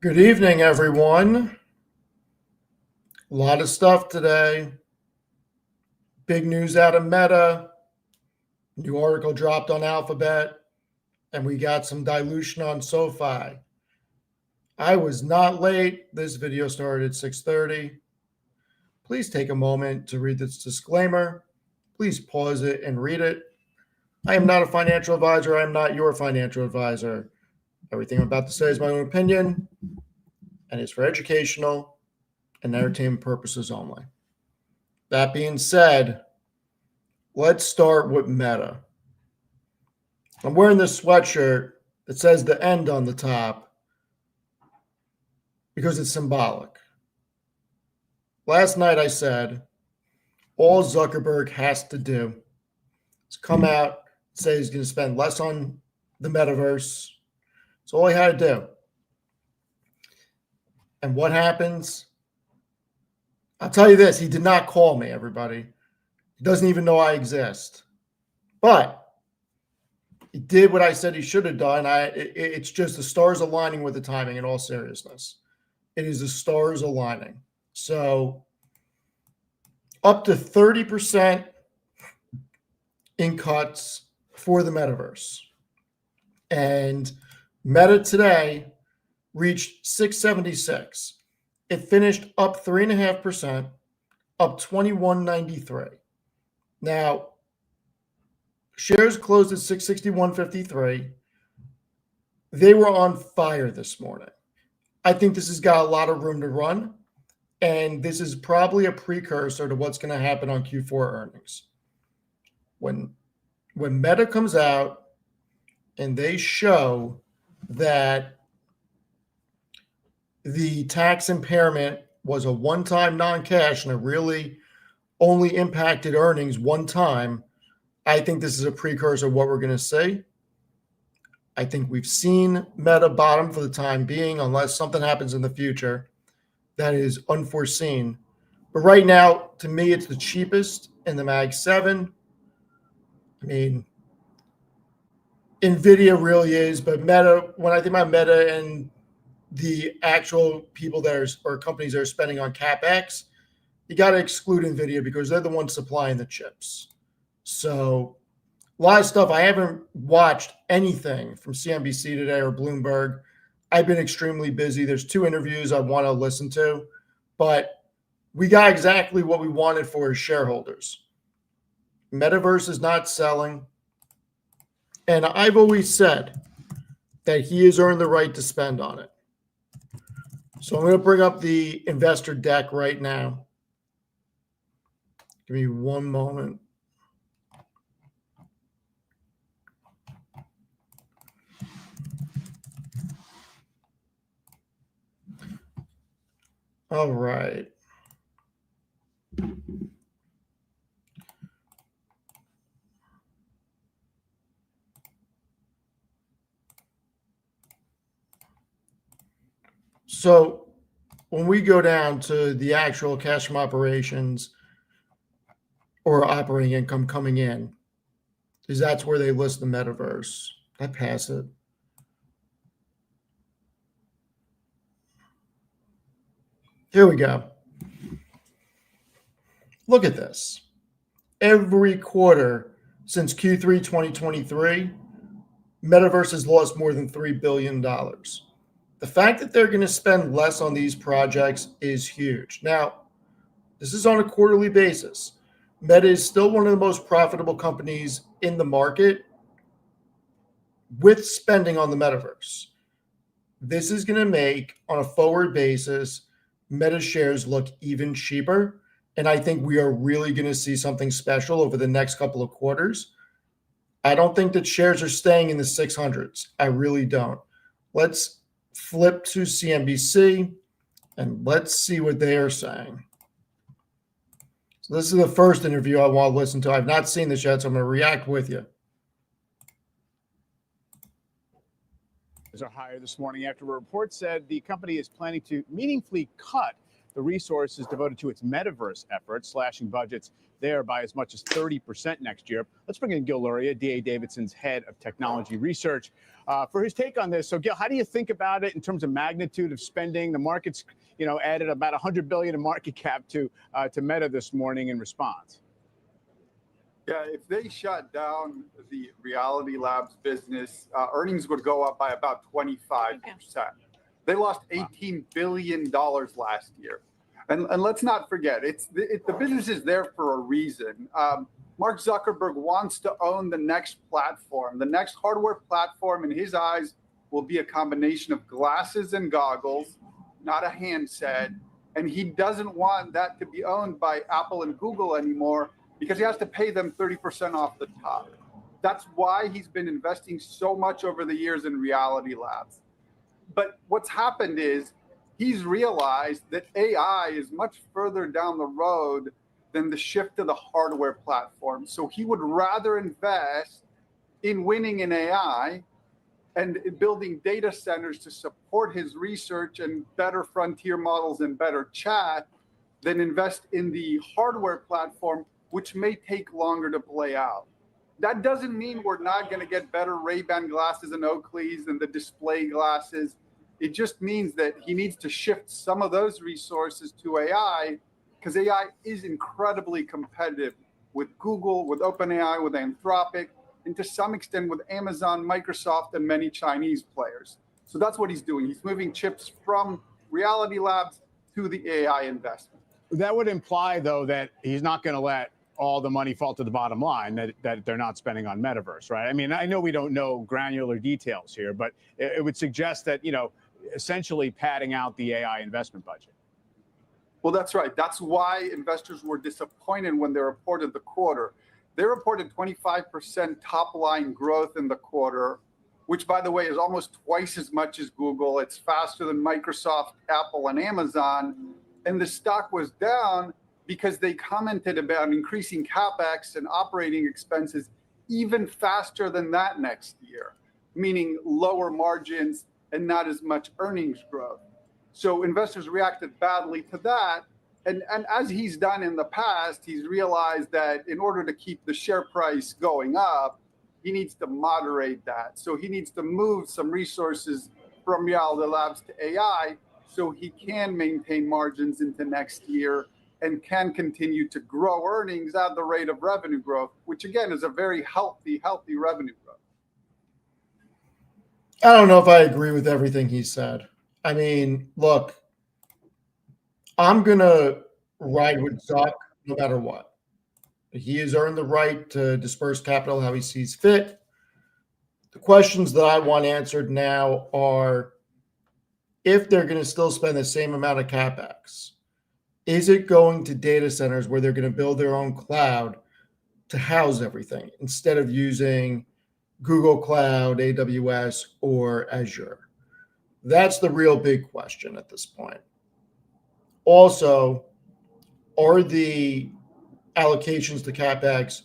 Good evening, everyone. A lot of stuff today. Big news out of Meta. New article dropped on Alphabet, and we got some dilution on SOFI. I was not late. This video started at 6:30. Please take a moment to read this disclaimer. Please pause it and read it. I am not a financial advisor. I am not your financial advisor. Everything I'm about to say is my own opinion, and it's for educational and entertainment purposes only. That being said, let's start with Meta. I'm wearing this sweatshirt that says the end on the top because it's symbolic. Last night I said all Zuckerberg has to do is come out and say he's going to spend less on the metaverse. That's all he had to do. And what happens? I'll tell you this, he did not call me, everybody. He doesn't even know I exist. But he did what I said he should have done. It's just the stars aligning with the timing, in all seriousness. It is the stars aligning. So up to 30% in cuts for the metaverse. And Meta today reached 676. It finished up 3.5%, up 21.93. Now, shares closed at 661.53. They were on fire this morning. I think this has got a lot of room to run, and this is probably a precursor to what's going to happen on Q4 earnings. When Meta comes out and they show that the tax impairment was a one-time non-cash and it really only impacted earnings one time, I think this is a precursor of what we're going to see. I think we've seen Meta bottom for the time being, unless something happens in the future that is unforeseen. But right now, to me, it's the cheapest in the Mag 7. I mean, NVIDIA really is, but Meta, when I think about Meta and the actual people that are, or companies that are spending on CapEx, you got to exclude NVIDIA because they're the ones supplying the chips. So a lot of stuff. I haven't watched anything from CNBC today or Bloomberg. I've been extremely busy. There's 2 interviews I want to listen to, but we got exactly what we wanted for as shareholders. Metaverse is not selling. And I've always said that he has earned the right to spend on it. So I'm going to bring up the investor deck right now. Give me one moment. All right. So when we go down to the actual cash from operations or operating income coming in, because that's where they list the metaverse. I pass it. Here we go. Look at this. Every quarter since Q3 2023, Metaverse has lost more than $3 billion. The fact that they're going to spend less on these projects is huge. Now, this is on a quarterly basis. Meta is still one of the most profitable companies in the market with spending on the metaverse. This is going to make, on a forward basis, Meta shares look even cheaper. And I think we are really going to see something special over the next couple of quarters. I don't think that shares are staying in the 600s. I really don't. Let's flip to CNBC and let's see what they are saying. So this is the first interview I want to listen to. I've not seen this yet, so I'm going to react with you. Are higher this morning after a report said the company is planning to meaningfully cut the resources devoted to its metaverse efforts, slashing budgets there by as much as 30% next year. Let's bring in Gil Luria, D.A. Davidson's head of technology research, for his take on this. So, Gil, how do you think about it in terms of magnitude of spending? The market's, added about $100 billion in market cap to Meta this morning in response. Yeah, if they shut down the Reality Labs business, earnings would go up by about 25%. They lost $18 billion last year. And let's not forget, the business is there for a reason. Mark Zuckerberg wants to own the next platform. The next hardware platform, in his eyes, will be a combination of glasses and goggles, not a handset. And he doesn't want that to be owned by Apple and Google anymore, because he has to pay them 30% off the top. That's why he's been investing so much over the years in Reality Labs. But what's happened is he's realized that AI is much further down the road than the shift to the hardware platform. So he would rather invest in winning in AI and building data centers to support his research and better frontier models and better chat than invest in the hardware platform, which may take longer to play out. That doesn't mean we're not going to get better Ray-Ban glasses and Oakleys and the display glasses. It just means that he needs to shift some of those resources to AI, because AI is incredibly competitive with Google, with OpenAI, with Anthropic, and to some extent with Amazon, Microsoft, and many Chinese players. So that's what he's doing. He's moving chips from Reality Labs to the AI investment. That would imply, though, that he's not going to let all the money fall to the bottom line, that they're not spending on metaverse, right? I mean, I know we don't know granular details here, but it would suggest that, essentially padding out the AI investment budget. Well, that's right. That's why investors were disappointed when they reported the quarter. They reported 25% top line growth in the quarter, which, by the way, is almost twice as much as Google. It's faster than Microsoft, Apple, and Amazon. And the stock was down because they commented about increasing CapEx and operating expenses even faster than that next year, meaning lower margins and not as much earnings growth. So investors reacted badly to that. And as he's done in the past, he's realized that in order to keep the share price going up, he needs to moderate that. So he needs to move some resources from Reality Labs to AI so he can maintain margins into next year and can continue to grow earnings at the rate of revenue growth, which again is a very healthy revenue growth. I don't know if I agree with everything he said. I mean, look, I'm going to ride with Zuck no matter what. He has earned the right to disperse capital how he sees fit. The questions that I want answered now are, if they're going to still spend the same amount of CapEx, is it going to data centers where they're going to build their own cloud to house everything instead of using Google Cloud, AWS, or Azure? That's the real big question at this point. Also, are the allocations to CapEx,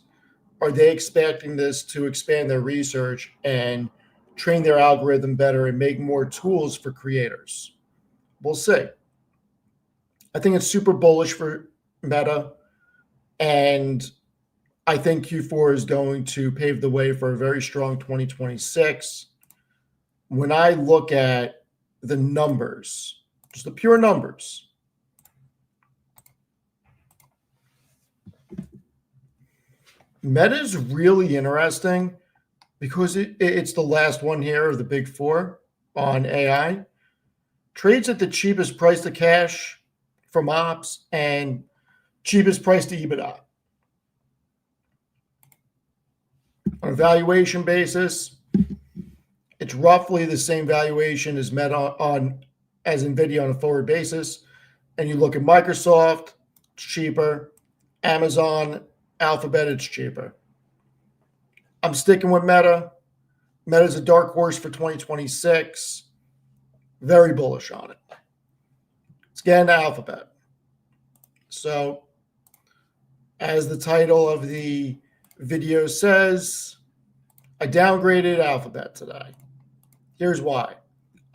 are they expecting this to expand their research and train their algorithm better and make more tools for creators? We'll see. I think it's super bullish for Meta, and I think Q4 is going to pave the way for a very strong 2026. When I look at the numbers, just the pure numbers, Meta is really interesting because it's the last one here of the big four on AI. Trades at the cheapest price to cash from ops and cheapest price to EBITDA. On a valuation basis, it's roughly the same valuation as Meta as NVIDIA on a forward basis. And you look at Microsoft, it's cheaper. Amazon, Alphabet, it's cheaper. I'm sticking with Meta. Meta's a dark horse for 2026. Very bullish on it. Let's get into Alphabet. So, as the title of the video says, I downgraded Alphabet today. Here's why.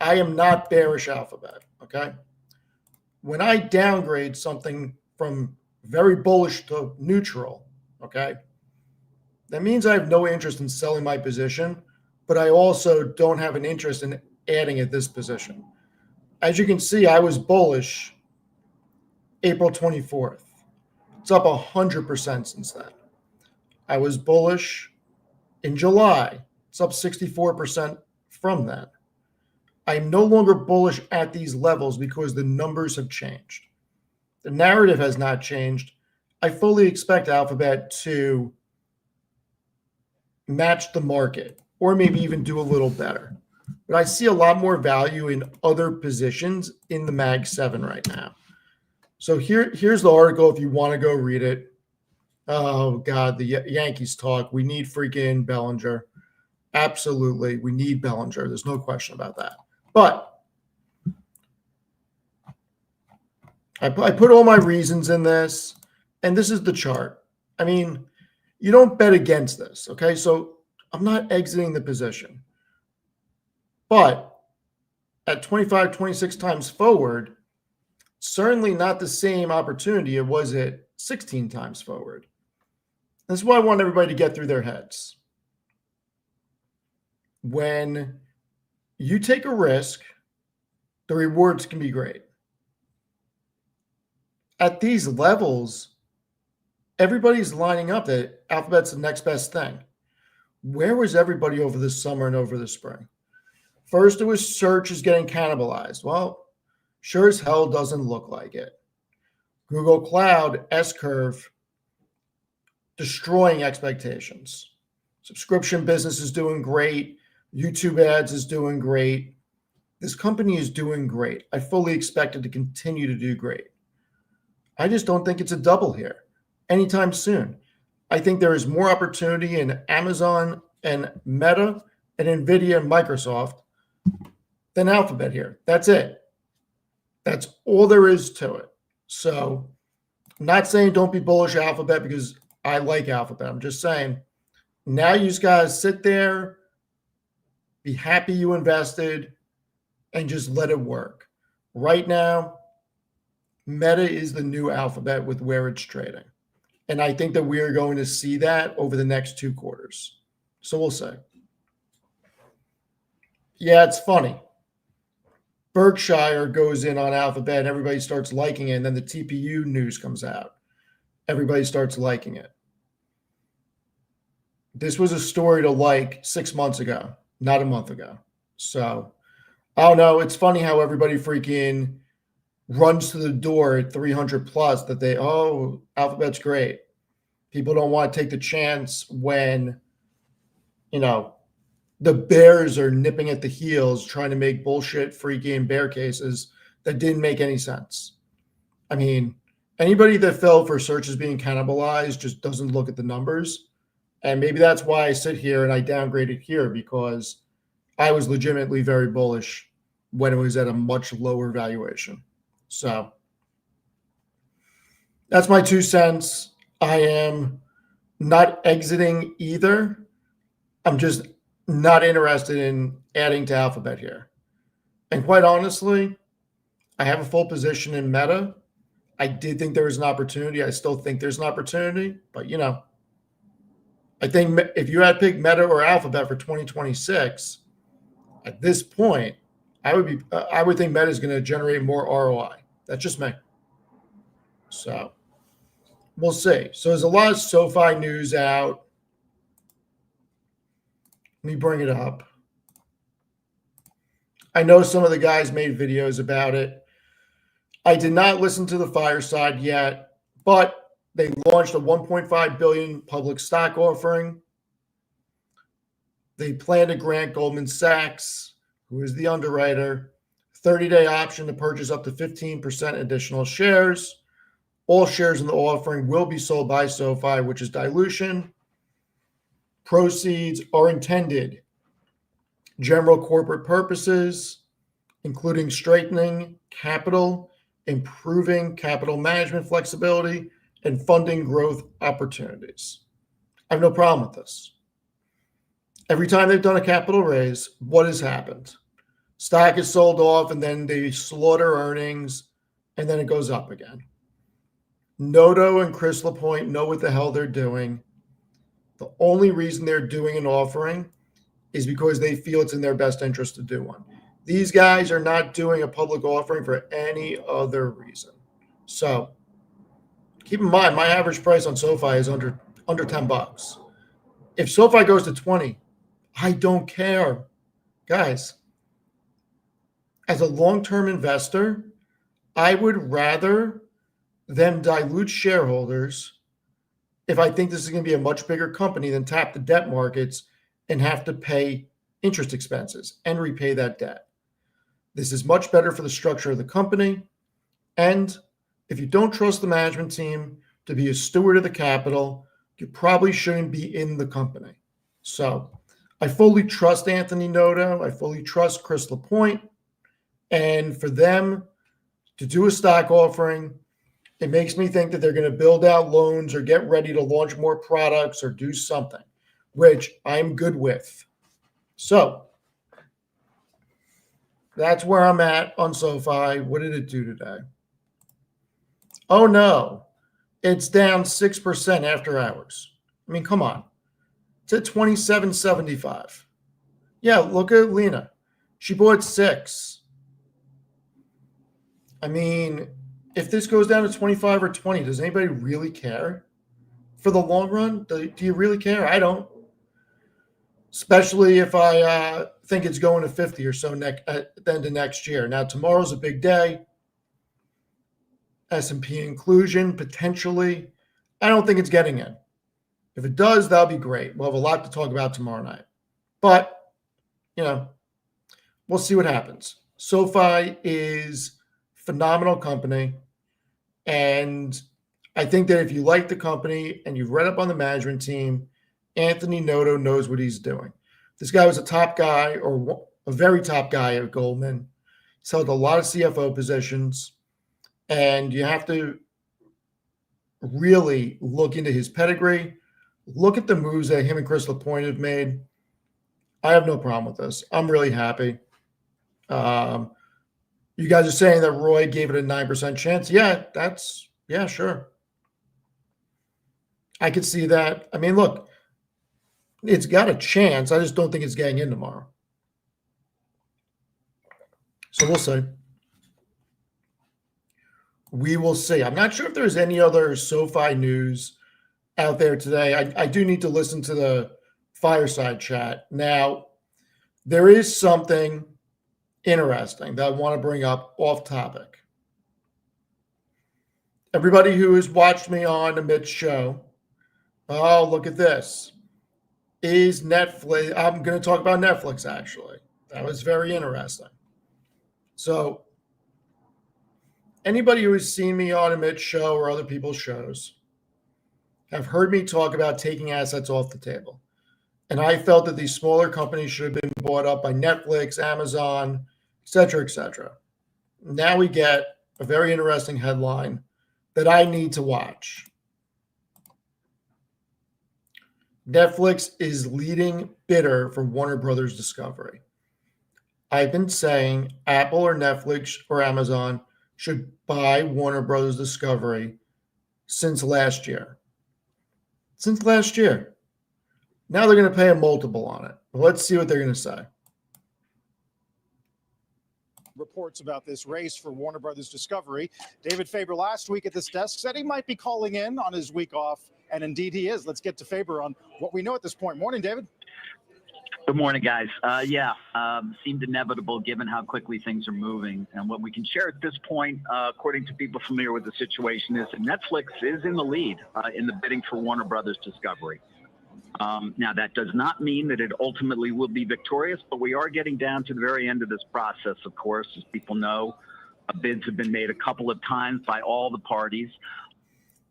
I am not bearish Alphabet, okay? when I downgrade something from very bullish to neutral, okay, that means I have no interest in selling my position, but I also don't have an interest in adding at this position. As you can see, I was bullish April 24th. It's up 100% since then. I was bullish in July. It's up 64% from then. I'm no longer bullish at these levels because the numbers have changed. The narrative has not changed. I fully expect Alphabet to match the market or maybe even do a little better. But I see a lot more value in other positions in the Mag 7 right now. So here's the article if you want to go read it. Oh, God, the Yankees talk. We need freaking Bellinger. Absolutely. We need Bellinger. There's no question about that. But I put all my reasons in this, and this is the chart. I mean, you don't bet against this, okay? So I'm not exiting the position. But at 25, 26 times forward, certainly not the same opportunity it was at 16 times forward. This is why I want everybody to get through their heads. When you take a risk, the rewards can be great. At these levels, everybody's lining up that Alphabet's the next best thing. Where was everybody over the summer and over the spring? First, it was search is getting cannibalized. Well, sure as hell doesn't look like it. Google Cloud, S-curve, destroying expectations. Subscription business is doing great. YouTube ads is doing great. This company is doing great. I fully expect it to continue to do great. I just don't think it's a double here anytime soon. I think there is more opportunity in Amazon and Meta and NVIDIA and Microsoft than Alphabet here. That's it. That's all there is to it. So I'm not saying don't be bullish Alphabet because I like Alphabet. I'm just saying now you just got to sit there, be happy you invested, and just let it work. Right now, Meta is the new Alphabet with where it's trading. And I think that we are going to see that over the next 2 quarters. So we'll see. Yeah, it's funny. Berkshire goes in on Alphabet and everybody starts liking it. And then the TPU news comes out. Everybody starts liking it. This was a story to like 6 months ago, not a month ago. So, I don't know. It's funny how everybody freaking runs to the door at 300 plus that Alphabet's great. People don't want to take the chance when, the bears are nipping at the heels trying to make bullshit freaking bear cases that didn't make any sense. I mean, anybody that fell for searches being cannibalized just doesn't look at the numbers. And maybe that's why I sit here and I downgraded here, because I was legitimately very bullish when it was at a much lower valuation. So that's my 2 cents. I am not exiting either. I'm just not interested in adding to Alphabet here. And quite honestly, I have a full position in Meta. I did think there was an opportunity. I still think there's an opportunity, but I think if you had picked Meta or Alphabet for 2026, at this point, I would think Meta is going to generate more ROI. That's just me. So we'll see. So there's a lot of SOFI news out. Let me bring it up. I know some of the guys made videos about it. I did not listen to the fireside yet, but they launched a $1.5 billion public stock offering. They plan to grant Goldman Sachs, who is the underwriter, 30-day option to purchase up to 15% additional shares. All shares in the offering will be sold by SOFI, which is dilution. Proceeds are intended general corporate purposes, including strengthening capital, improving capital management flexibility, and funding growth opportunities. I have no problem with this. Every time they've done a capital raise, what has happened? Stock is sold off and then they slaughter earnings and then it goes up again. Noto and Chris LaPointe know what the hell they're doing. The only reason they're doing an offering is because they feel it's in their best interest to do one. These guys are not doing a public offering for any other reason. So keep in mind, my average price on SoFi is under $10. If SoFi goes to 20, I don't care. Guys, as a long-term investor, I would rather them dilute shareholders if I think this is going to be a much bigger company than tap the debt markets and have to pay interest expenses and repay that debt. This is much better for the structure of the company. And if you don't trust the management team to be a steward of the capital, you probably shouldn't be in the company. So I fully trust Anthony Noto. I fully trust Chris LaPointe. And for them to do a stock offering, it makes me think that they're going to build out loans or get ready to launch more products or do something, which I'm good with. So that's where I'm at on SoFi. What did it do today? Oh, no. It's down 6% after hours. I mean, come on. It's at 27.75. Yeah, look at Lena. She bought 6. I mean, if this goes down to 25 or 20, does anybody really care? For the long run, do you really care? I don't. Especially if I think it's going to 50 or so at the end of next year. Now, tomorrow's a big day. S&P inclusion, potentially. I don't think it's getting in. If it does, that'll be great. We'll have a lot to talk about tomorrow night. But, we'll see what happens. SoFi is a phenomenal company. And I think that if you like the company and you've read up on the management team, Anthony Noto knows what he's doing. This guy was a top guy or a very top guy at Goldman. He's held a lot of CFO positions. And you have to really look into his pedigree. Look at the moves that him and Chris LaPointe have made. I have no problem with this. I'm really happy. You guys are saying that Roy gave it a 9% chance. Yeah, sure. I could see that. I mean, look, it's got a chance. I just don't think it's getting in tomorrow. So we'll see. We will see. I'm not sure if there's any other SoFi news out there today. I do need to listen to the fireside chat. Now, there is something interesting that I want to bring up off topic. Everybody who has watched me on Amit's show, oh, look at this. Is Netflix, I'm going to talk about Netflix actually. That was very interesting. So, anybody who has seen me on Amit's show or other people's shows have heard me talk about taking assets off the table. And I felt that these smaller companies should have been bought up by Netflix, Amazon, et cetera, et cetera. Now we get a very interesting headline that I need to watch. Netflix is leading bidder for Warner Brothers Discovery. I've been saying Apple or Netflix or Amazon should buy Warner Brothers Discovery since last year. Since last year. Now they're going to pay a multiple on it. Let's see what they're going to say. Reports about this race for Warner Brothers Discovery. David Faber last week at this desk said he might be calling in on his week off, and indeed he is. Let's get to Faber on what we know at this point. Morning, David. Good morning, guys. Seemed inevitable given how quickly things are moving. And what we can share at this point, according to people familiar with the situation, is that Netflix is in the lead in the bidding for Warner Brothers Discovery. Now, that does not mean that it ultimately will be victorious, but we are getting down to the very end of this process, of course. As people know, bids have been made a couple of times by all the parties.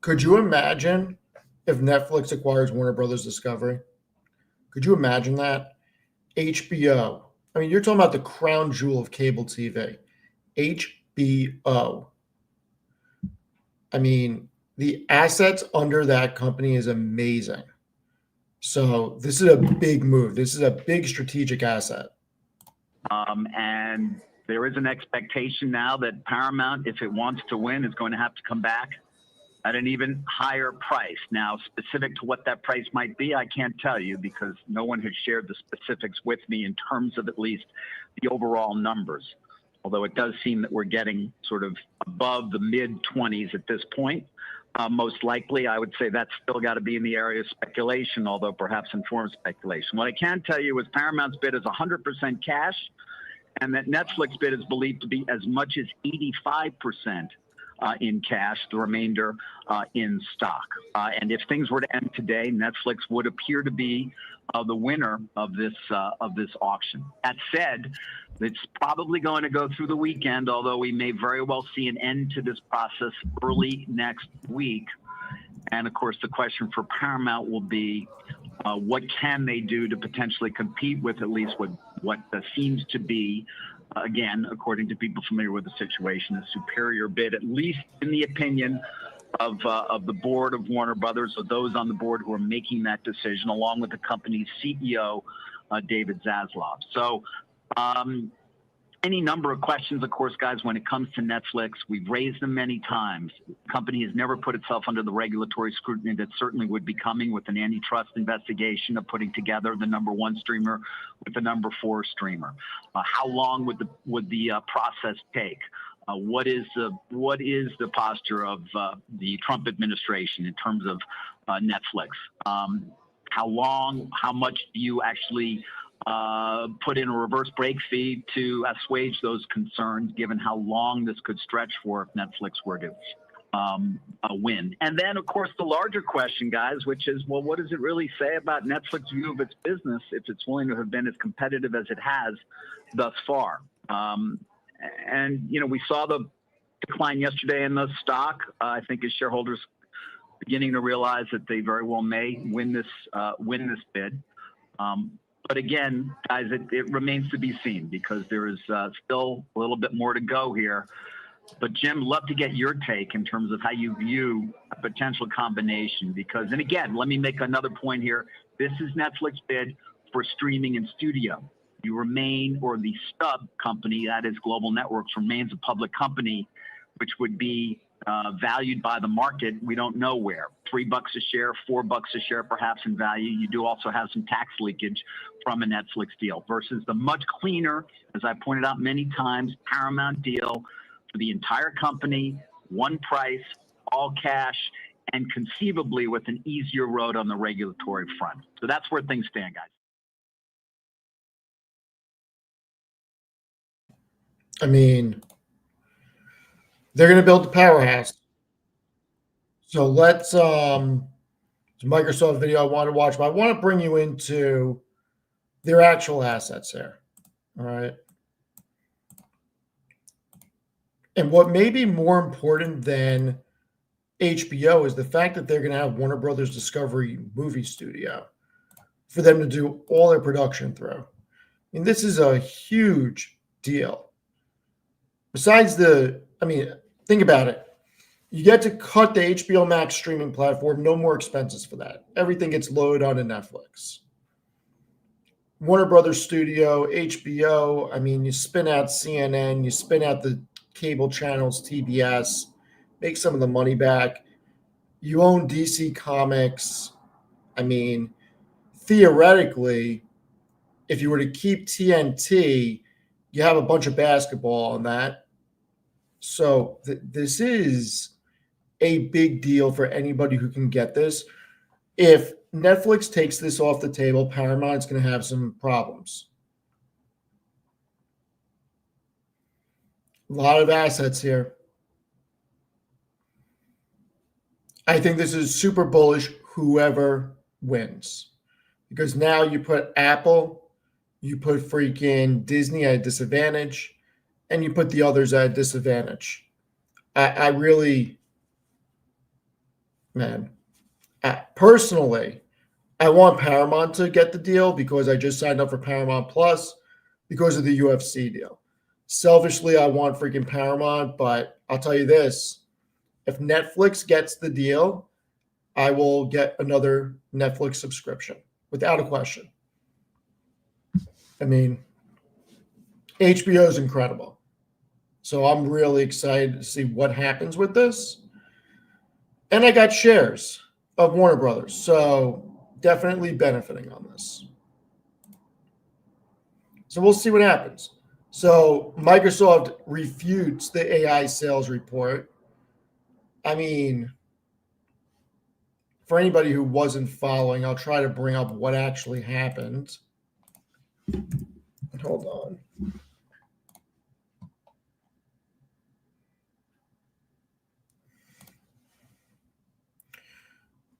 Could you imagine if Netflix acquires Warner Brothers Discovery? Could you imagine that? HBO. I mean, you're talking about the crown jewel of cable TV. HBO. I mean, the assets under that company is amazing. So this is a big move. This is a big strategic asset. And there is an expectation now that Paramount, if it wants to win, is going to have to come back at an even higher price. Now, specific to what that price might be, I can't tell you because no one has shared the specifics with me in terms of at least the overall numbers. Although it does seem that we're getting sort of above the mid-20s at this point. Most likely, I would say that's still got to be in the area of speculation, although perhaps informed speculation. What I can tell you is Paramount's bid is 100% cash, and that Netflix bid is believed to be as much as 85% in cash, the remainder in stock. And if things were to end today, Netflix would appear to be the winner of this auction. That said, it's probably going to go through the weekend, although we may very well see an end to this process early next week. And of course, the question for Paramount will be, what can they do to potentially compete with at least what seems to be, again, according to people familiar with the situation, a superior bid, at least in the opinion of the board of Warner Brothers, or those on the board who are making that decision, along with the company's CEO, David Zaslav. So any number of questions, of course, guys, when it comes to Netflix. We've raised them many times. The company has never put itself under the regulatory scrutiny that certainly would be coming with an antitrust investigation of putting together the #1 streamer with the #4 streamer. How long would the process take? What is the posture of the Trump administration in terms of Netflix? How long? How much do you actually put in a reverse break fee to assuage those concerns, given how long this could stretch for if Netflix were to win? And then, of course, the larger question, guys, which is, well, what does it really say about Netflix's view of its business if it's willing to have been as competitive as it has thus far? And, you know, we saw the decline yesterday in the stock. I think as shareholders beginning to realize that they very well may win this bid. But again, guys, it remains to be seen because there is still a little bit more to go here. But Jim, love to get your take in terms of how you view a potential combination because, and again, let me make another point here. This is Netflix bid for streaming and studio. You remain, or the stub company, that is Global Networks, remains a public company, which would be valued by the market. We don't know where. $3 a share, $4 a share, perhaps in value. You do also have some tax leakage from a Netflix deal versus the much cleaner, as I pointed out many times, Paramount deal for the entire company, one price, all cash, and conceivably with an easier road on the regulatory front. So that's where things stand, guys. I mean, they're going to build the powerhouse. So let's, it's a Microsoft video I want to watch, but I want to bring you into their actual assets here. All right. And what may be more important than HBO is the fact that they're going to have Warner Brothers Discovery Movie Studio for them to do all their production through. I mean, this is a huge deal. Besides think about it. You get to cut the HBO Max streaming platform, no more expenses for that. Everything gets loaded onto Netflix. Warner Brothers Studio, HBO, I mean, you spin out CNN, you spin out the cable channels, TBS, make some of the money back. You own DC Comics. I mean, theoretically, if you were to keep TNT, you have a bunch of basketball on that. So this is a big deal for anybody who can get this. If Netflix takes this off the table, Paramount's going to have some problems. A lot of assets here. I think this is super bullish, whoever wins. Because now you put Apple, you put freaking Disney at a disadvantage, and you put the others at a disadvantage. I really, man, personally, I want Paramount to get the deal because I just signed up for Paramount Plus because of the UFC deal. Selfishly, I want freaking Paramount, but I'll tell you this. If Netflix gets the deal, I will get another Netflix subscription without a question. I mean, HBO is incredible. So I'm really excited to see what happens with this. And I got shares of Warner Brothers, so definitely benefiting on this. So we'll see what happens. So Microsoft refutes the AI sales report. I mean, for anybody who wasn't following, I'll try to bring up what actually happened. Hold on.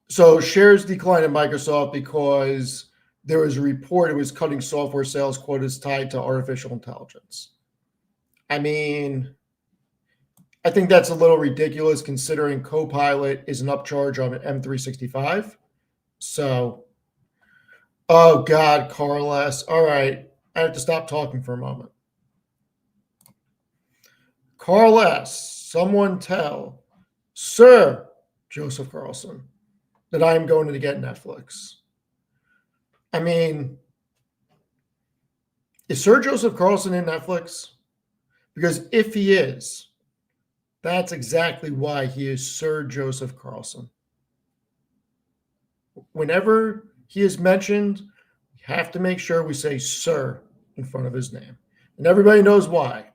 So shares declined at Microsoft because there was a report it was cutting software sales quotas tied to artificial intelligence. I mean, I think that's a little ridiculous considering Copilot is an upcharge on an M365. So, oh God, Carlos. All right. I have to stop talking for a moment. Carlos, someone tell Sir Joseph Carlson that I am going to get Netflix. I mean, is Sir Joseph Carlson in Netflix? Because if he is, that's exactly why he is Sir Joseph Carlson. Whenever he is mentioned, we have to make sure we say Sir in front of his name. And everybody knows why.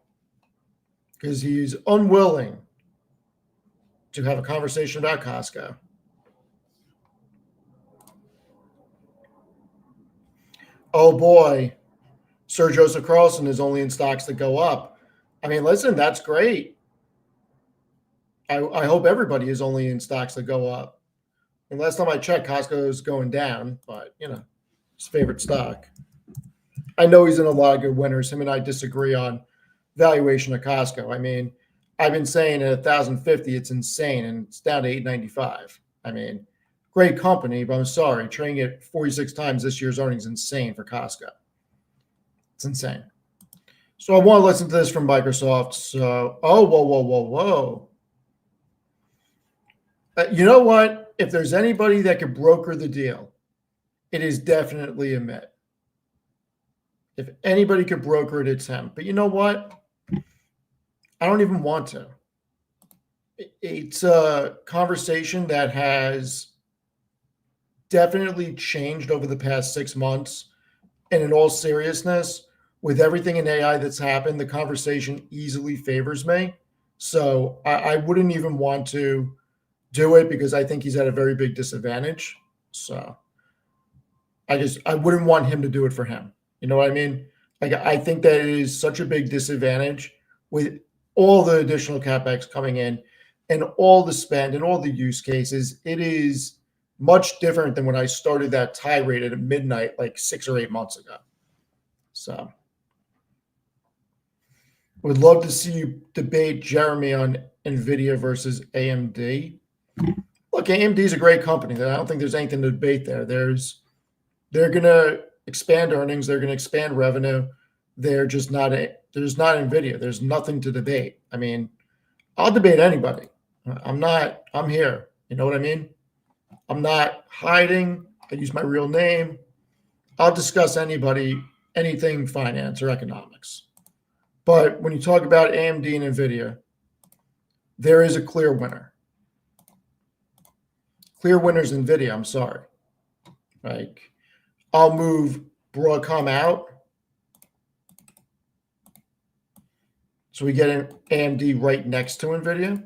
Because he's unwilling to have a conversation about Costco. Oh boy, Sir Joseph Carlson is only in stocks that go up. I mean, listen, that's great. I hope everybody is only in stocks that go up. And last time I checked, Costco is going down, but his favorite stock. I know he's in a lot of good winners. Him and I disagree on valuation of Costco. I mean, I've been saying at 1,050, it's insane, and it's down to 895. I mean, great company, but I'm sorry, trading at 46 times this year's earnings is insane for Costco. It's insane. So I want to listen to this from Microsoft. So, whoa. You know what? If there's anybody that could broker the deal, it is definitely a META. If anybody could broker it, it's him. But you know what? I don't even want to. It's a conversation that has definitely changed over the past 6 months. And in all seriousness, with everything in AI that's happened, the conversation easily favors me. So I wouldn't even want to do it because I think he's at a very big disadvantage. So I wouldn't want him to do it for him. You know what I mean? Like, I think that it is such a big disadvantage with all the additional CapEx coming in and all the spend and all the use cases. It is much different than when I started that tirade at midnight, like 6 or 8 months ago. So would love to see you debate Jeremy on NVIDIA versus AMD. Look, AMD is a great company. I don't think there's anything to debate there. They're going to expand earnings. They're going to expand revenue. There's not NVIDIA. There's nothing to debate. I mean, I'll debate anybody. I'm here. You know what I mean? I'm not hiding. I use my real name. I'll discuss anything finance or economics. But when you talk about AMD and NVIDIA, there is a clear winner. Clear winner's NVIDIA, I'm sorry. Like, I'll move Broadcom out. So we get an AMD right next to NVIDIA.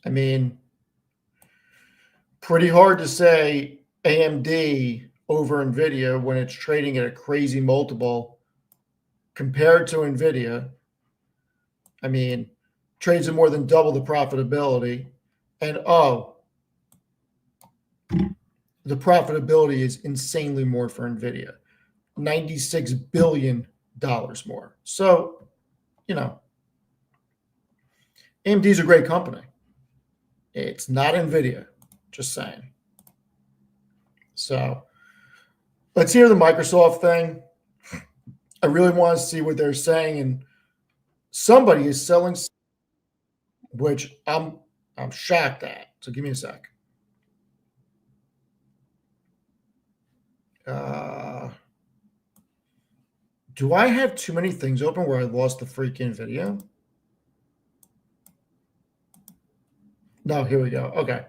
I mean, pretty hard to say AMD over NVIDIA when it's trading at a crazy multiple compared to NVIDIA. I mean, trades at more than double the profitability. And the profitability is insanely more for NVIDIA. $96 billion more. So, AMD is a great company. It's not NVIDIA, just saying. So let's hear the Microsoft thing. I really want to see what they're saying. And somebody is selling, which I'm shocked at. So give me a sec. Do I have too many things open where I lost the freaking video? No, here we go. Okay.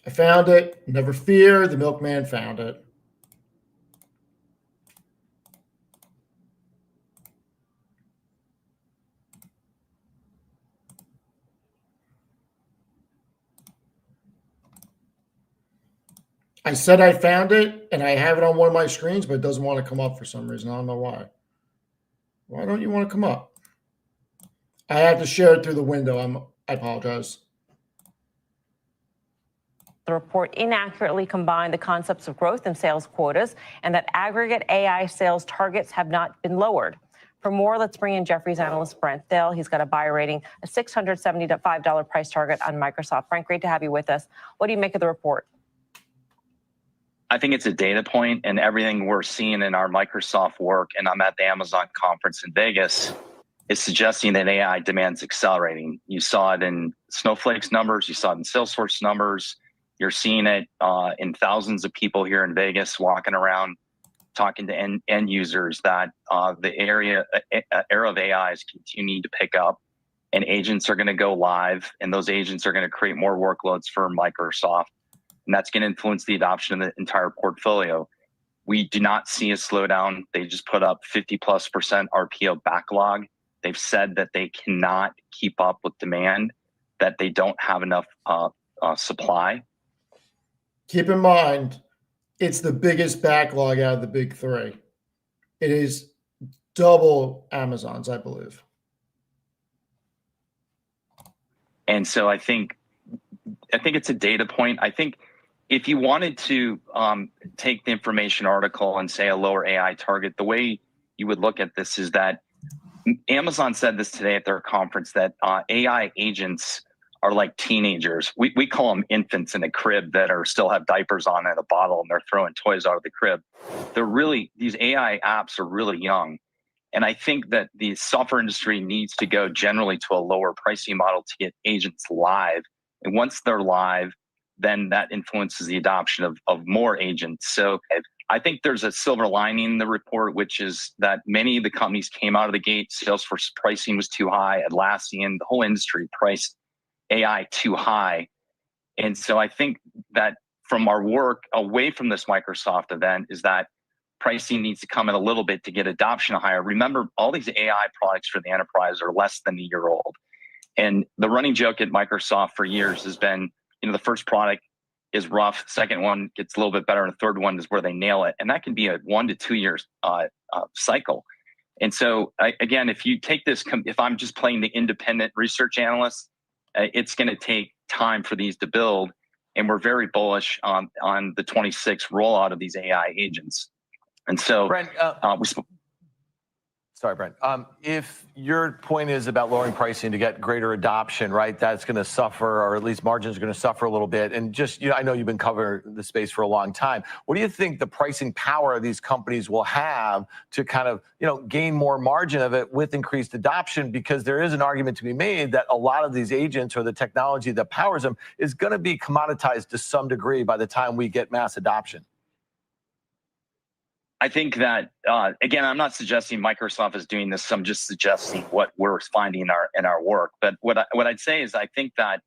I found it. Never fear. The milkman found it. I said I found it, and I have it on one of my screens, but it doesn't want to come up for some reason. I don't know why. Why don't you want to come up? I have to share it through the window. I apologize. The report inaccurately combined the concepts of growth and sales quotas, and that aggregate AI sales targets have not been lowered. For more, let's bring in Jefferies analyst Brent Thill. He's got a buy rating, a $675 price target on Microsoft. Brent, great to have you with us. What do you make of the report? I think it's a data point, and everything we're seeing in our Microsoft work, and I'm at the Amazon conference in Vegas, is suggesting that AI demand's accelerating. You saw it in Snowflake's numbers, you saw it in Salesforce numbers, you're seeing it in thousands of people here in Vegas walking around talking to end users that the era of AI is continuing to pick up, and agents are going to go live, and those agents are going to create more workloads for Microsoft. And that's going to influence the adoption of the entire portfolio. We do not see a slowdown. They just put up 50+% RPO backlog. They've said that they cannot keep up with demand, that they don't have enough supply. Keep in mind, it's the biggest backlog out of the big three. It is double Amazon's, I believe. And so I think it's a data point. I think if you wanted to take the information article and say a lower AI target, the way you would look at this is that Amazon said this today at their conference, that AI agents are like teenagers. We call them infants in a crib that are still have diapers on and a bottle, and they're throwing toys out of the crib. These AI apps are really young. And I think that the software industry needs to go generally to a lower pricing model to get agents live. And once they're live, then that influences the adoption of more agents. So I think there's a silver lining in the report, which is that many of the companies came out of the gate. Salesforce pricing was too high. Atlassian, the whole industry priced AI too high. And so I think that from our work away from this Microsoft event is that pricing needs to come in a little bit to get adoption higher. Remember, all these AI products for the enterprise are less than a year old. And the running joke at Microsoft for years has been, the first product is rough, second one gets a little bit better, and the third one is where they nail it. And that can be a 1 to 2 years cycle. And so again, if you take this, if I'm just playing the independent research analyst, it's going to take time for these to build. And we're very bullish on the 26 rollout of these AI agents. And so Brent, sorry, Brent. If your point is about lowering pricing to get greater adoption, right, that's going to suffer, or at least margins are going to suffer a little bit. And just, I know you've been covering the space for a long time. What do you think the pricing power of these companies will have to kind of, gain more margin of it with increased adoption? Because there is an argument to be made that a lot of these agents, or the technology that powers them, is going to be commoditized to some degree by the time we get mass adoption. I think that, again, I'm not suggesting Microsoft is doing this. I'm just suggesting what we're finding in our work. But what I'd say is I think that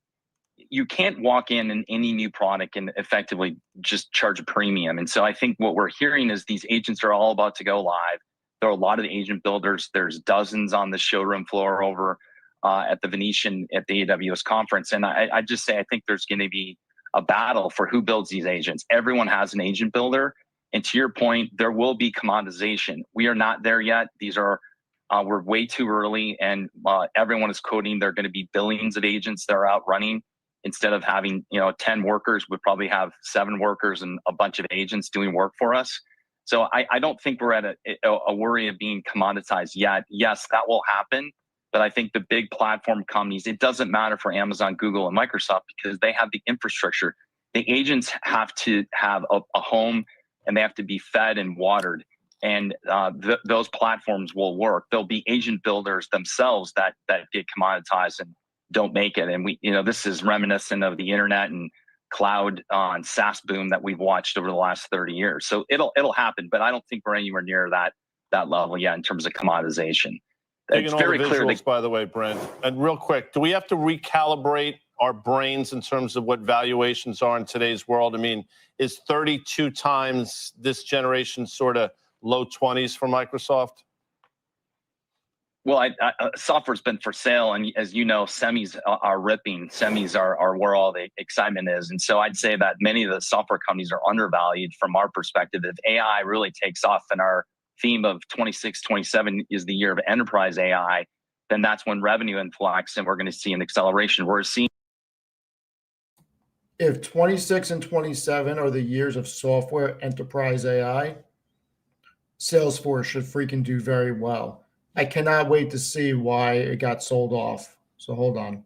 you can't walk in any new product and effectively just charge a premium. And so I think what we're hearing is these agents are all about to go live. There are a lot of agent builders. There's dozens on the showroom floor over at the Venetian at the AWS conference. And I just say I think there's going to be a battle for who builds these agents. Everyone has an agent builder. And to your point, there will be commoditization. We are not there yet. We're way too early, and everyone is quoting there are going to be billions of agents that are out running. Instead of having 10 workers, we probably have 7 workers and a bunch of agents doing work for us. So I don't think we're at a worry of being commoditized yet. Yes, that will happen, but I think the big platform companies, it doesn't matter for Amazon, Google, and Microsoft because they have the infrastructure. The agents have to have a home, and they have to be fed and watered, and those platforms will work. There'll be agent builders themselves that get commoditized and don't make it. And this is reminiscent of the internet and cloud and SaaS boom that we've watched over the last 30 years. So it'll happen, but I don't think we're anywhere near that that level yet in terms of commoditization. Taking It's all very the clear visuals, that by the way, Brent. And real quick, do we have to recalibrate our brains in terms of what valuations are in today's world? I mean, is 32 times this generation sort of low 20s for Microsoft? well, software's been for sale, and as you know, semis are ripping. Semis are where all the excitement is, and so I'd say that many of the software companies are undervalued from our perspective. If AI really takes off, and our theme of 26, 27 is the year of enterprise AI, then that's when revenue influx, and we're going to see an acceleration. We're seeing. If 26 and 27 are the years of software enterprise AI, Salesforce should freaking do very well. I cannot wait to see why it got sold off. So hold on.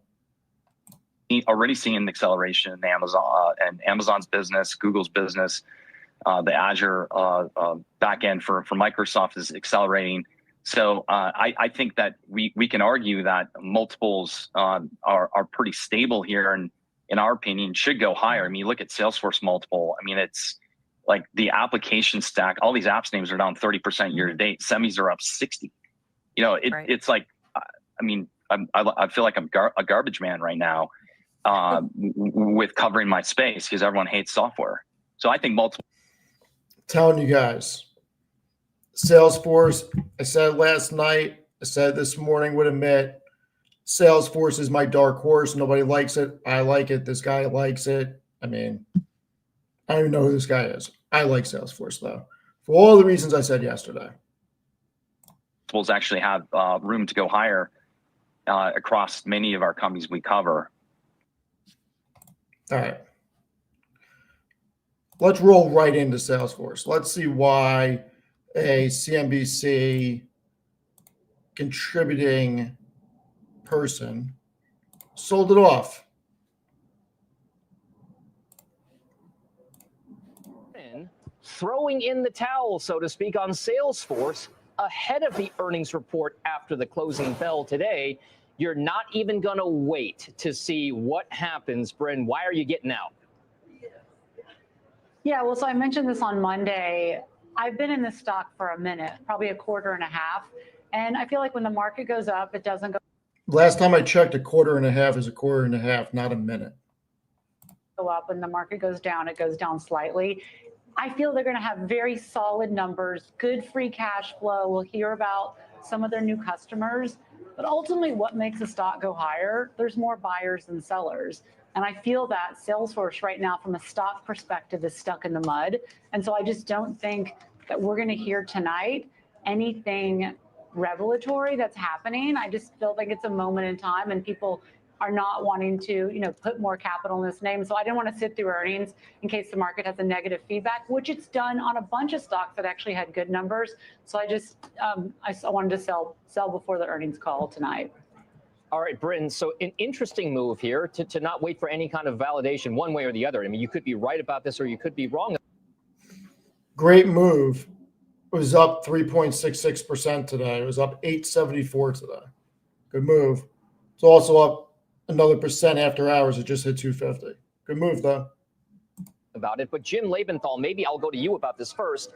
Already seeing an acceleration in Amazon and Amazon's business, Google's business, the Azure backend for Microsoft is accelerating. So I think that we can argue that multiples are pretty stable here, and in our opinion, should go higher. I mean, you look at Salesforce multiple. I mean, it's like the application stack. All these apps names are down 30% year to date. Semis are up 60. You know, it's like, I mean, I feel like I'm a garbage man right now with covering my space because everyone hates software. So I think multiple. Telling you guys, Salesforce, I said last night, I said this morning, would admit, Salesforce is my dark horse. Nobody likes it. I like it. This guy likes it. I mean, I don't even know who this guy is. I like Salesforce, though, for all the reasons I said yesterday. Multiples actually have room to go higher across many of our companies we cover. All right. Let's roll right into Salesforce. Let's see why a CNBC contributing person sold it off. Throwing in the towel, so to speak, on Salesforce ahead of the earnings report after the closing bell today. You're not even going to wait to see what happens. Bryn, why are you getting out? Yeah, well, so I mentioned this on Monday. I've been in this stock for a minute, probably a quarter and a half. And I feel like when the market goes up, it doesn't go Last time I checked, a quarter and a half is a quarter and a half, not a minute. up. When the market goes down, it goes down slightly. I feel they're going to have very solid numbers, good free cash flow. We'll hear about some of their new customers. But ultimately, what makes a stock go higher? There's more buyers than sellers. And I feel that Salesforce right now, from a stock perspective, is stuck in the mud. And so I just don't think that we're going to hear tonight anything revelatory that's happening. I just feel like it's a moment in time, and people are not wanting to, put more capital in this name. So I didn't want to sit through earnings in case the market has a negative feedback, which it's done on a bunch of stocks that actually had good numbers. So I just, I wanted to sell before the earnings call tonight. All right, Bryn, so an interesting move here to not wait for any kind of validation one way or the other. I mean, you could be right about this or you could be wrong. Great move. It was up 3.66% today. It was up 874 today. Good move. It's also up another percent after hours. It just hit 250. Good move, though. About it, but Jim Lebenthal, maybe I'll go to you about this first.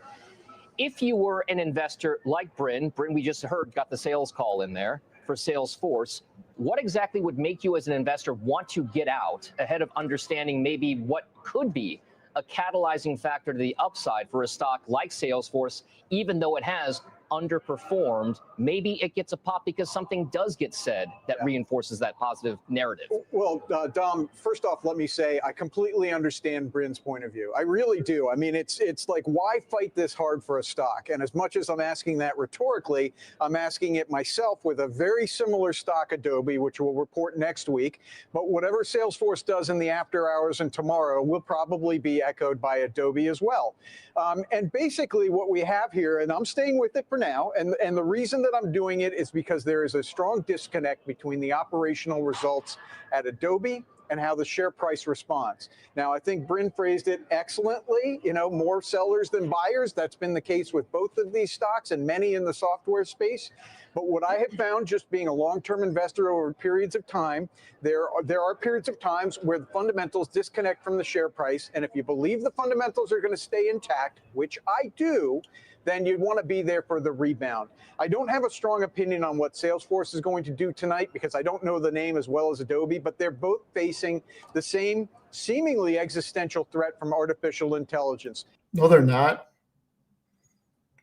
If you were an investor like Bryn, we just heard got the sales call in there for Salesforce, what exactly would make you as an investor want to get out ahead of understanding maybe what could be a catalyzing factor to the upside for a stock like Salesforce, even though it has underperformed? Maybe it gets a pop because something does get said that reinforces that positive narrative. Well, Dom, first off, let me say I completely understand Bryn's point of view. I really do. I mean, it's like, why fight this hard for a stock? And as much as I'm asking that rhetorically, I'm asking it myself with a very similar stock, Adobe, which will report next week. But whatever Salesforce does in the after hours and tomorrow will probably be echoed by Adobe as well. And basically what we have here, and I'm staying with it for now, and the reason that I'm doing it is because there is a strong disconnect between the operational results at Adobe and how the share price responds. Now, I think Bryn phrased it excellently, more sellers than buyers. That's been the case with both of these stocks and many in the software space. But what I have found, just being a long-term investor over periods of time, there are periods of times where the fundamentals disconnect from the share price. And if you believe the fundamentals are going to stay intact, which I do, then you'd want to be there for the rebound. I don't have a strong opinion on what Salesforce is going to do tonight because I don't know the name as well as Adobe, but they're both facing the same seemingly existential threat from artificial intelligence. No, they're not.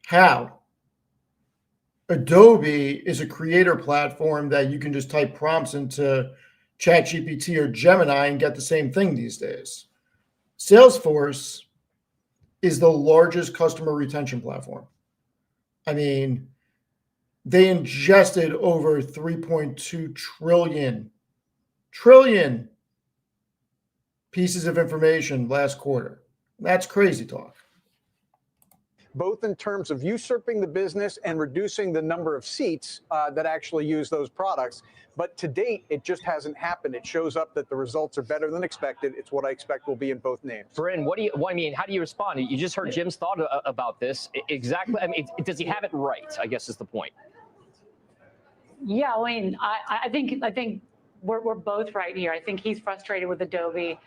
How? Adobe is a creator platform that you can just type prompts into ChatGPT or Gemini and get the same thing these days. Salesforce is the largest customer retention platform. I mean, they ingested over 3.2 trillion pieces of information last quarter. That's crazy talk. Both in terms of usurping the business and reducing the number of seats that actually use those products. But to date, it just hasn't happened. It shows up that the results are better than expected. It's what I expect will be in both names. Bryn, I mean, how do you respond? You just heard Jim's thought about this. Exactly. I mean, does he have it right, I guess is the point. Yeah, I mean, I think we're both right here. I think he's frustrated with Adobe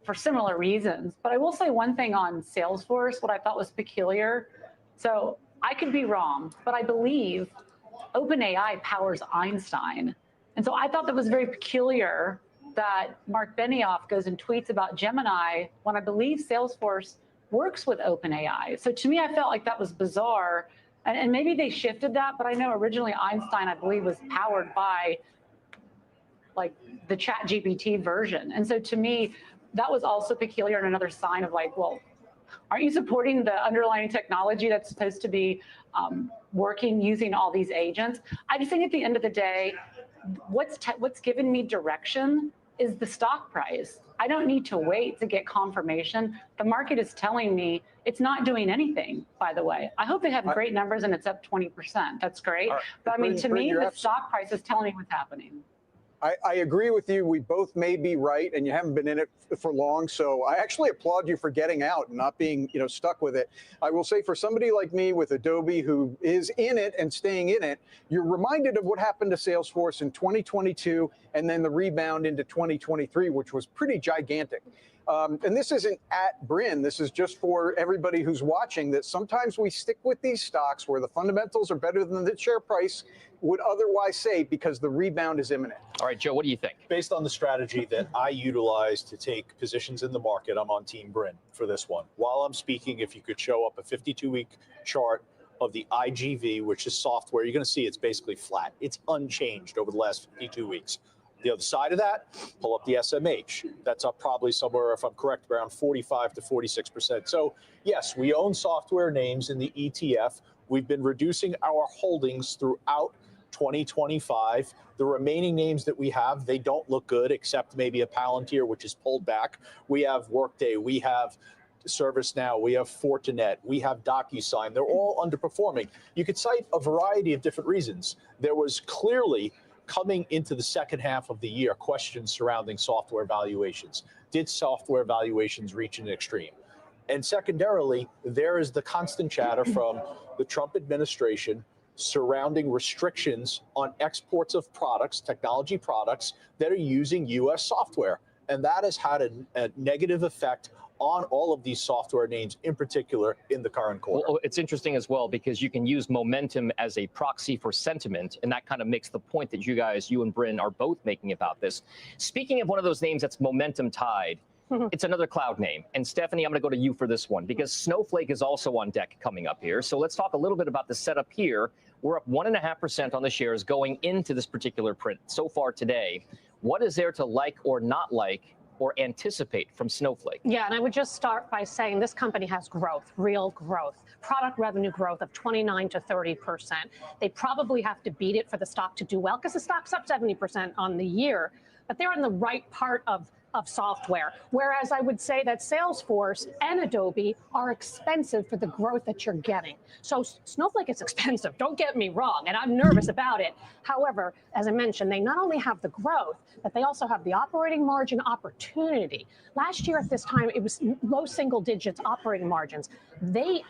for similar reasons. But I will say one thing on Salesforce, what I thought was peculiar. So I could be wrong, but I believe OpenAI powers Einstein. And so I thought that was very peculiar that Mark Benioff goes and tweets about Gemini when I believe Salesforce works with OpenAI. So to me, I felt like that was bizarre. And maybe they shifted that, but I know originally Einstein, I believe, was powered by like the ChatGPT version. And so to me, that was also peculiar and another sign of like, well, aren't you supporting the underlying technology that's supposed to be working using all these agents? I just think at the end of the day, what's given me direction is the stock price. I don't need to wait to get confirmation. The market is telling me it's not doing anything, by the way. I hope they have great numbers and it's up 20%. That's great. Right. But I mean, to me, the stock price is telling me what's happening. I agree with you. We both may be right, and you haven't been in it for long. So I actually applaud you for getting out and not being, stuck with it. I will say for somebody like me with Adobe who is in it and staying in it, you're reminded of what happened to Salesforce in 2022 and then the rebound into 2023, which was pretty gigantic. And this isn't at Bryn. This is just for everybody who's watching that sometimes we stick with these stocks where the fundamentals are better than the share price would otherwise say because the rebound is imminent. All right, Joe, what do you think? Based on the strategy that I utilize to take positions in the market, I'm on Team Bryn for this one. While I'm speaking, if you could show up a 52-week chart of the IGV, which is software, you're going to see it's basically flat. It's unchanged over the last 52 weeks. The other side of that, pull up the SMH. That's up probably somewhere, if I'm correct, around 45 to 46%. So yes, we own software names in the ETF. We've been reducing our holdings throughout 2025. The remaining names that we have, they don't look good, except maybe a Palantir, which is pulled back. We have Workday, we have ServiceNow, we have Fortinet, we have DocuSign. They're all underperforming. You could cite a variety of different reasons. There was clearly, coming into the second half of the year, questions surrounding software valuations. Did software valuations reach an extreme? And secondarily, there is the constant chatter from the Trump administration surrounding restrictions on exports of products, technology products that are using U.S. software. And that has had a negative effect on all of these software names, in particular in the current quarter. Well, it's interesting as well because you can use momentum as a proxy for sentiment, and that kind of makes the point that you and Bryn are both making about this. Speaking of one of those names that's momentum tied, it's another cloud name. And Stephanie, I'm going to go to you for this one because Snowflake is also on deck coming up here. So let's talk a little bit about the setup here. We're up 1.5% on the shares going into this particular print so far today. What is there to like or not like or anticipate from Snowflake? Yeah, and I would just start by saying this company has growth, real growth, product revenue growth of 29 to 30%. They probably have to beat it for the stock to do well because the stock's up 70% on the year, but they're in the right part of software. Whereas I would say that Salesforce and Adobe are expensive for the growth that you're getting. So Snowflake is expensive, don't get me wrong, and I'm nervous about it. However, as I mentioned, they not only have the growth, but they also have the operating margin opportunity. Last year at this time, it was low single digits operating margins. They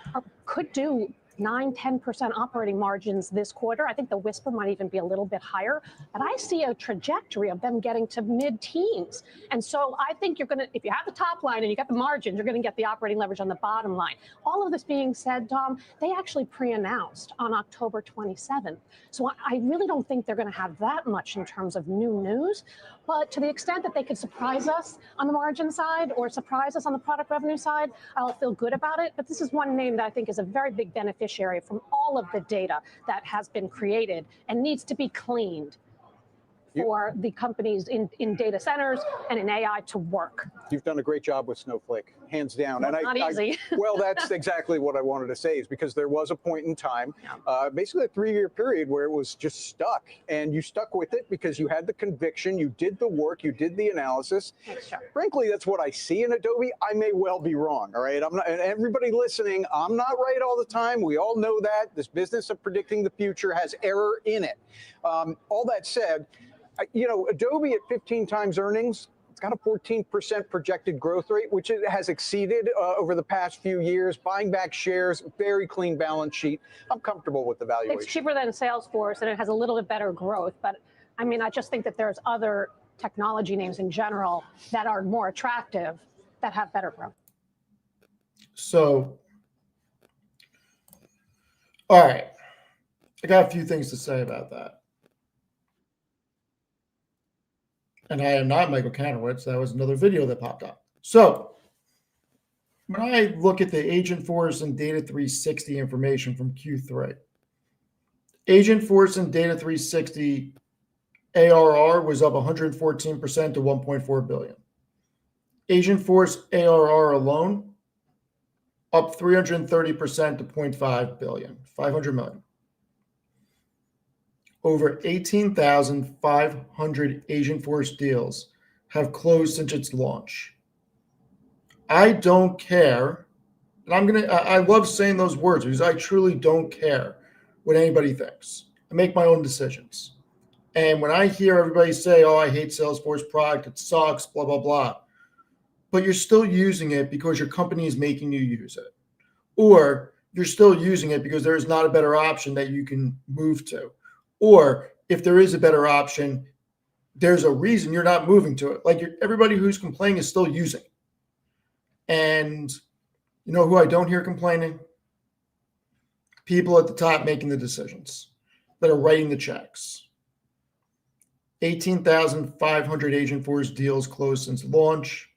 could do 9-10% operating margins this quarter. I think the whisper might even be a little bit higher, but I see a trajectory of them getting to mid-teens. And so I think you're going to, if you have the top line and you got the margins, you're going to get the operating leverage on the bottom line. All of this being said, Dom, they actually pre-announced on October 27th. So I really don't think they're going to have that much in terms of new news. But to the extent that they could surprise us on the margin side or surprise us on the product revenue side, I'll feel good about it. But this is one name that I think is a very big beneficiary from all of the data that has been created and needs to be cleaned for the companies in data centers and in AI to work. You've done a great job with Snowflake, hands down. Well, not easy. Well, that's exactly what I wanted to say, is because there was a point in time, basically a 3-year period, where it was just stuck, and you stuck with it because you had the conviction, you did the work, you did the analysis. Frankly, that's what I see in Adobe. I may well be wrong, all right? I'm not, and everybody listening, I'm not right all the time. We all know that. This business of predicting the future has error in it. All that said, you know, Adobe at 15 times earnings, it's got a 14% projected growth rate, which it has exceeded over the past few years, buying back shares, very clean balance sheet. I'm comfortable with the valuation. It's cheaper than Salesforce, and it has a little bit better growth. But I mean, I just think that there's other technology names in general that are more attractive that have better growth. So, all right, I got a few things to say about that. And I am not Michael Kanowitz. That was another video that popped up. So when I look at the Agentforce and Data 360 information from Q3, Agentforce and Data 360 ARR was up 114% to 1.4 billion. Agentforce ARR alone up 330% to 0.5 billion, 500 million. Over 18,500 Agentforce deals have closed since its launch. I don't care, and I love saying those words because I truly don't care what anybody thinks. I make my own decisions. And when I hear everybody say, oh, I hate Salesforce product, it sucks, blah, blah, blah, but you're still using it because your company is making you use it. Or you're still using it because there is not a better option that you can move to. Or if there is a better option, there's a reason you're not moving to it. Like everybody who's complaining is still using. And you know who I don't hear complaining? People at the top making the decisions that are writing the checks. 18,500 Agentforce deals closed since launch.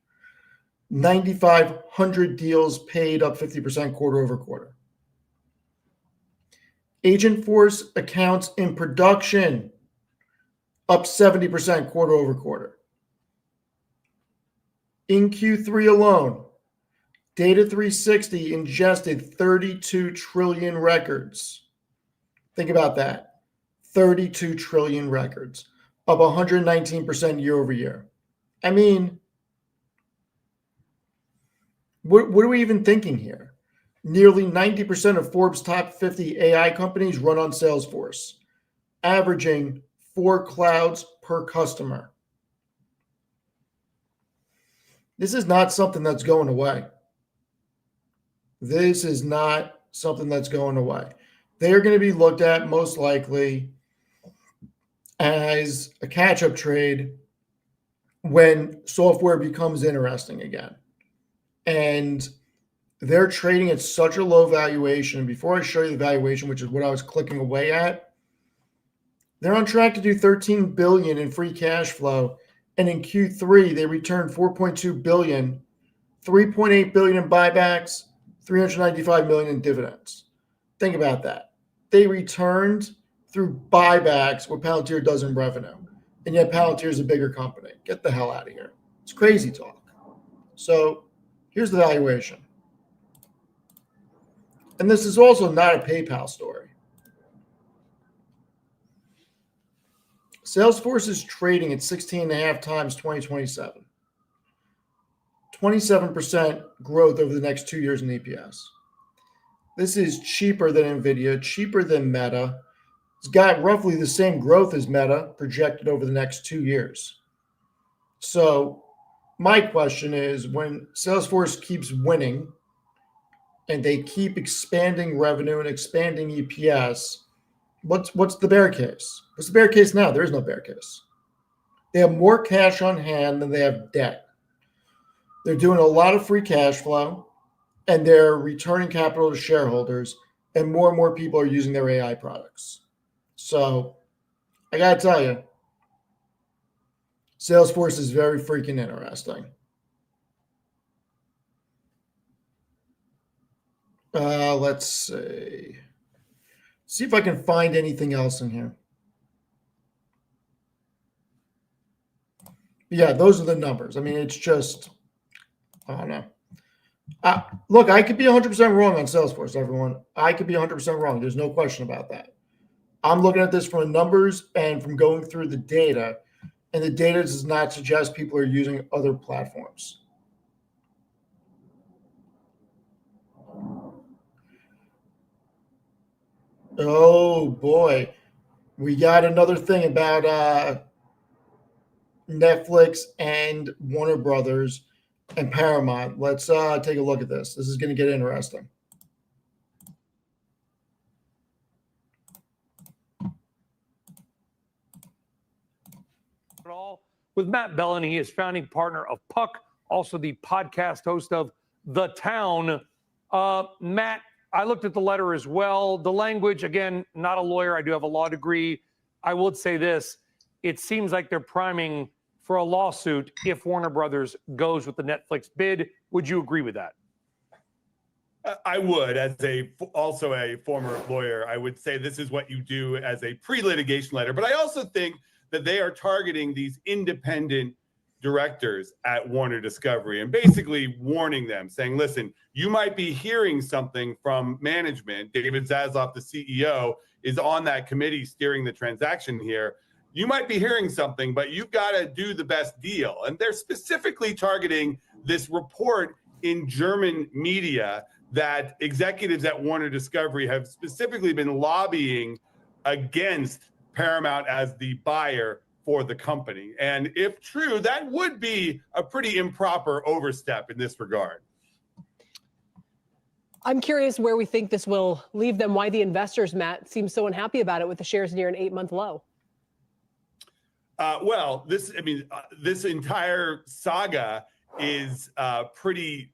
9,500 deals paid, up 50% quarter over quarter. Agentforce accounts in production up 70% quarter over quarter. In Q3 alone, Data 360 ingested 32 trillion records. Think about that. 32 trillion records, up 119% year over year. I mean, what are we even thinking here? Nearly 90% of Forbes' top 50 AI companies run on Salesforce, averaging 4 clouds per customer. This is not something that's going away. This is not something that's going away. They are going to be looked at most likely as a catch-up trade when software becomes interesting again. And they're trading at such a low valuation. And before I show you the valuation, which is what I was clicking away at, they're on track to do 13 billion in free cash flow. And in Q3, they returned 4.2 billion, 3.8 billion in buybacks, 395 million in dividends. Think about that. They returned through buybacks what Palantir does in revenue. And yet Palantir is a bigger company. Get the hell out of here. It's crazy talk. So here's the valuation. And this is also not a PayPal story. Salesforce is trading at 16.5 times 2027. 27% growth over the next 2 years in EPS. This is cheaper than NVIDIA, cheaper than Meta. It's got roughly the same growth as Meta projected over the next 2 years. So my question is, when Salesforce keeps winning and they keep expanding revenue and expanding EPS, what's the bear case? What's the bear case now? There is no bear case. They have more cash on hand than they have debt. They're doing a lot of free cash flow, and they're returning capital to shareholders, and more people are using their AI products. So I got to tell you, Salesforce is very freaking interesting. Let's see. See if I can find anything else in here. Yeah, those are the numbers. I mean, it's just, I don't know. Look, I could be 100% wrong on Salesforce, everyone. I could be 100% wrong. There's no question about that. I'm looking at this from the numbers and from going through the data, and the data does not suggest people are using other platforms. Oh boy, we got another thing about Netflix and Warner Brothers and Paramount. Let's take a look at this. This is going to get interesting. With Matt Bellin, he is founding partner of Puck, also the podcast host of The Town. Matt, I looked at the letter as well. The language, again, not a lawyer. I do have a law degree. I would say this. It seems like they're priming for a lawsuit if Warner Brothers goes with the Netflix bid. Would you agree with that? I would, as also a former lawyer, I would say this is what you do as a pre-litigation letter. But I also think that they are targeting these independent directors at Warner Discovery and basically warning them, saying, listen, you might be hearing something from management. David Zaslav, the CEO, is on that committee steering the transaction here. You might be hearing something, but you've got to do the best deal. And they're specifically targeting this report in German media that executives at Warner Discovery have specifically been lobbying against Paramount as the buyer for the company. And if true, that would be a pretty improper overstep in this regard. I'm curious where we think this will leave them, why the investors, Matt, seem so unhappy about it with the shares near an 8-month low. Well, this entire saga is pretty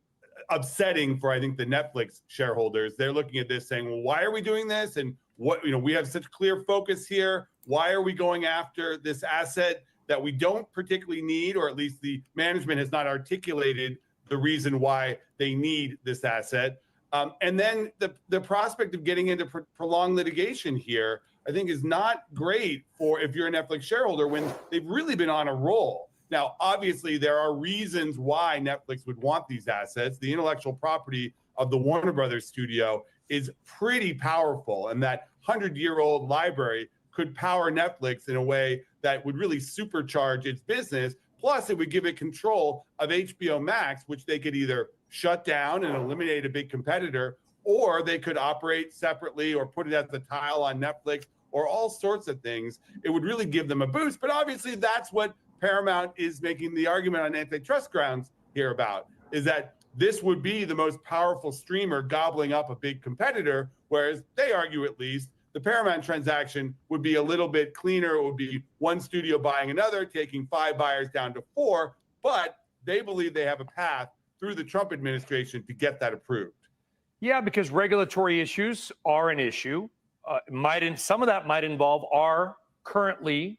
upsetting for, I think, the Netflix shareholders. They're looking at this saying, well, why are we doing this? And what, we have such clear focus here. Why are we going after this asset that we don't particularly need, or at least the management has not articulated the reason why they need this asset? And then the prospect of getting into prolonged litigation here, I think, is not great for if you're a Netflix shareholder when they've really been on a roll. Now, obviously, there are reasons why Netflix would want these assets. The intellectual property of the Warner Brothers studio is pretty powerful, and that 100-year-old library could power Netflix in a way that would really supercharge its business. Plus, it would give it control of HBO Max, which they could either shut down and eliminate a big competitor, or they could operate separately or put it as the tile on Netflix, or all sorts of things. It would really give them a boost. But obviously, that's what Paramount is making the argument on antitrust grounds here about, is that this would be the most powerful streamer gobbling up a big competitor, whereas they argue, at least, the Paramount transaction would be a little bit cleaner. It would be one studio buying another, taking 5 buyers down to 4, but they believe they have a path through the Trump administration to get that approved. Yeah, because regulatory issues are an issue. Some of that might involve our currently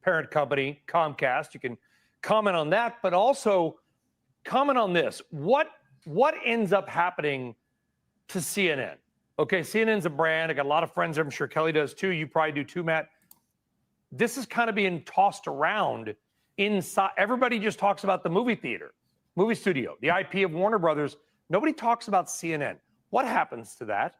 parent company, Comcast. You can comment on that, but also comment on this. What ends up happening to CNN? Okay, CNN's a brand. I got a lot of friends there. I'm sure Kelly does too. You probably do too, Matt. This is kind of being tossed around inside. Everybody just talks about the movie theater, movie studio, the IP of Warner Brothers. Nobody talks about CNN. What happens to that?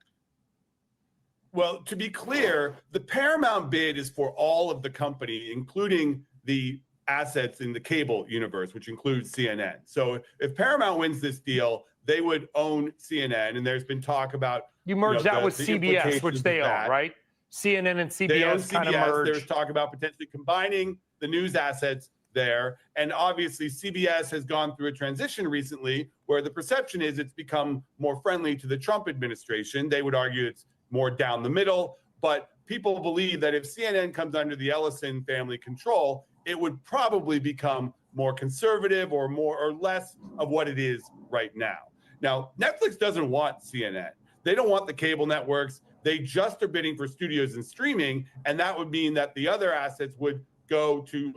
Well, to be clear, the Paramount bid is for all of the company, including the assets in the cable universe, which includes CNN. So if Paramount wins this deal, they would own CNN. And there's been talk about you merge that with CBS, which they own, right? CNN and CBS kind of merge. There's talk about potentially combining the news assets there. And obviously, CBS has gone through a transition recently where the perception is it's become more friendly to the Trump administration. They would argue it's more down the middle, but people believe that if CNN comes under the Ellison family control, it would probably become more conservative or more or less of what it is right now. Now, Netflix doesn't want CNN. They don't want the cable networks. They just are bidding for studios and streaming, and that would mean that the other assets would go to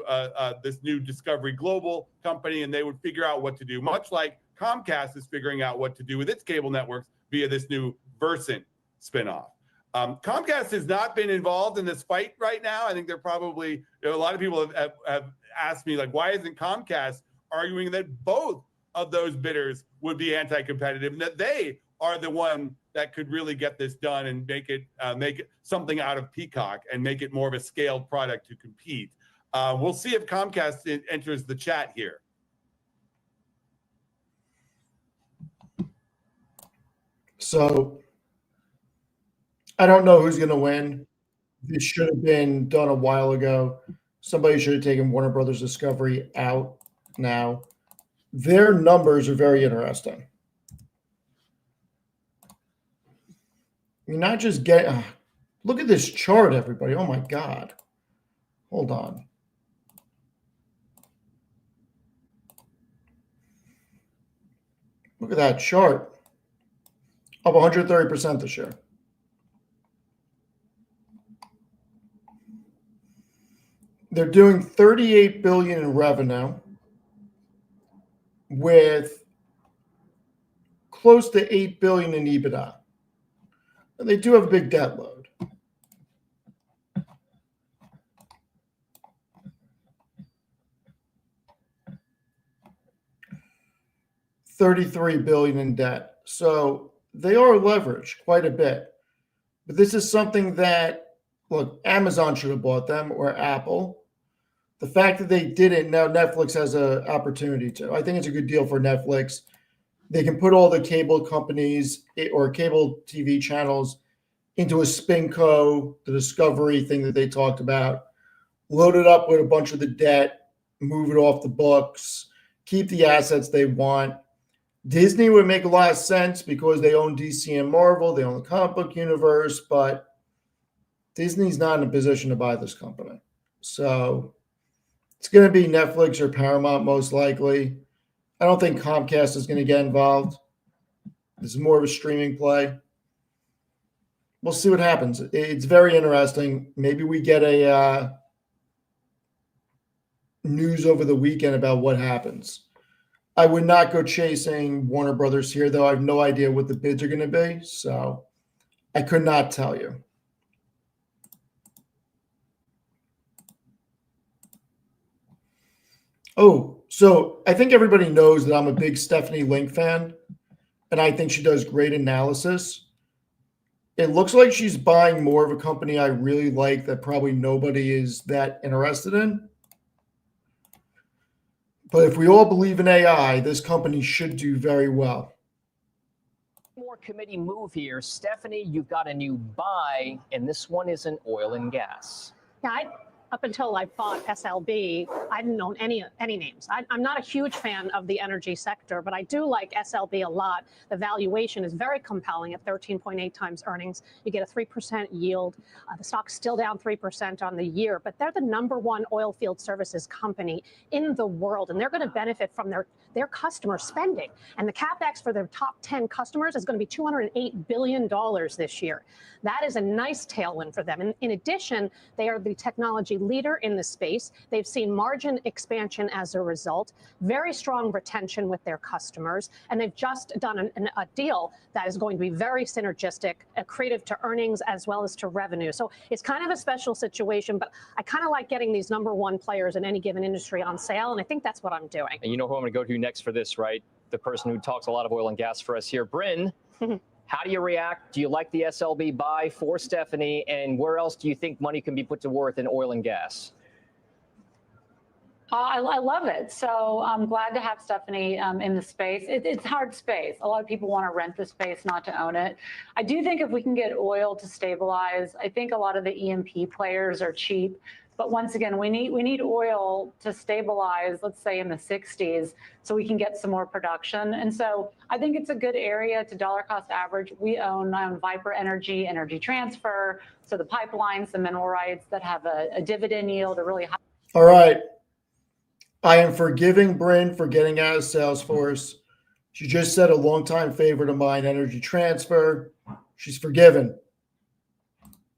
this new Discovery Global company, and they would figure out what to do, much like Comcast is figuring out what to do with its cable networks via this new Versant spinoff. Comcast has not been involved in this fight right now. I think they're probably, a lot of people have asked me, like, why isn't Comcast arguing that both of those bidders would be anti-competitive and that they are the one that could really get this done and make it something out of Peacock and make it more of a scaled product to compete. We'll see if Comcast enters the chat here. So I don't know who's going to win. This should have been done a while ago. Somebody should have taken Warner Brothers Discovery out now. Their numbers are very interesting. You're not just getting, look at this chart, everybody. Oh my God. Hold on. Look at that chart. Up 130% this year. They're doing $38 billion in revenue with close to $8 billion in EBITDA. And they do have a big debt load. $33 billion in debt. So they are leveraged quite a bit. But this is something that, look, Amazon should have bought them or Apple. The fact that they didn't, now Netflix has an opportunity to. I think it's a good deal for Netflix. They can put all the cable companies or cable TV channels into a SpinCo, the Discovery thing that they talked about, load it up with a bunch of the debt, move it off the books, keep the assets they want. Disney would make a lot of sense because they own DC and Marvel, they own the comic book universe, but Disney's not in a position to buy this company. So it's going to be Netflix or Paramount most likely. I don't think Comcast is going to get involved. This is more of a streaming play. We'll see what happens. It's very interesting. Maybe we get a news over the weekend about what happens. I would not go chasing Warner Brothers here, though. I have no idea what the bids are going to be, so I could not tell you. Oh, so I think everybody knows that I'm a big Stephanie Link fan, and I think she does great analysis. It looks like she's buying more of a company I really like that probably nobody is that interested in. But if we all believe in AI, this company should do very well. More committee move here. Stephanie, you've got a new buy, and this one is in oil and gas. Yeah, up until I bought SLB, I didn't own any names. I'm not a huge fan of the energy sector, but I do like SLB a lot. The valuation is very compelling at 13.8 times earnings. You get a 3% yield. The stock's still down 3% on the year, but they're the #1 oil field services company in the world, and they're going to benefit from their customer spending. And the CapEx for their top 10 customers is going to be $208 billion this year. That is a nice tailwind for them. And in addition, they are the technology leader in the space. They've seen margin expansion as a result, very strong retention with their customers, and they've just done a deal that is going to be very synergistic, accretive to earnings as well as to revenue. So it's kind of a special situation, but I kind of like getting these #1 players in any given industry on sale, and I think that's what I'm doing. And you know who I'm going to go to next for this, right? The person who talks a lot of oil and gas for us here, Bryn. How do you react? Do you like the SLB buy for Stephanie? And where else do you think money can be put to work in oil and gas? I love it. So I'm glad to have Stephanie in the space. It's hard space. A lot of people want to rent the space, not to own it. I do think if we can get oil to stabilize, I think a lot of the E&P players are cheap. But once again, we need oil to stabilize, let's say in the 60s, so we can get some more production. And so I think it's a good area to dollar cost average. I own Viper Energy, Energy Transfer, so the pipelines, the mineral rights that have a dividend yield, a really high. All right. I am forgiving Bryn for getting out of Salesforce. She just said a longtime favorite of mine, Energy Transfer. She's forgiven.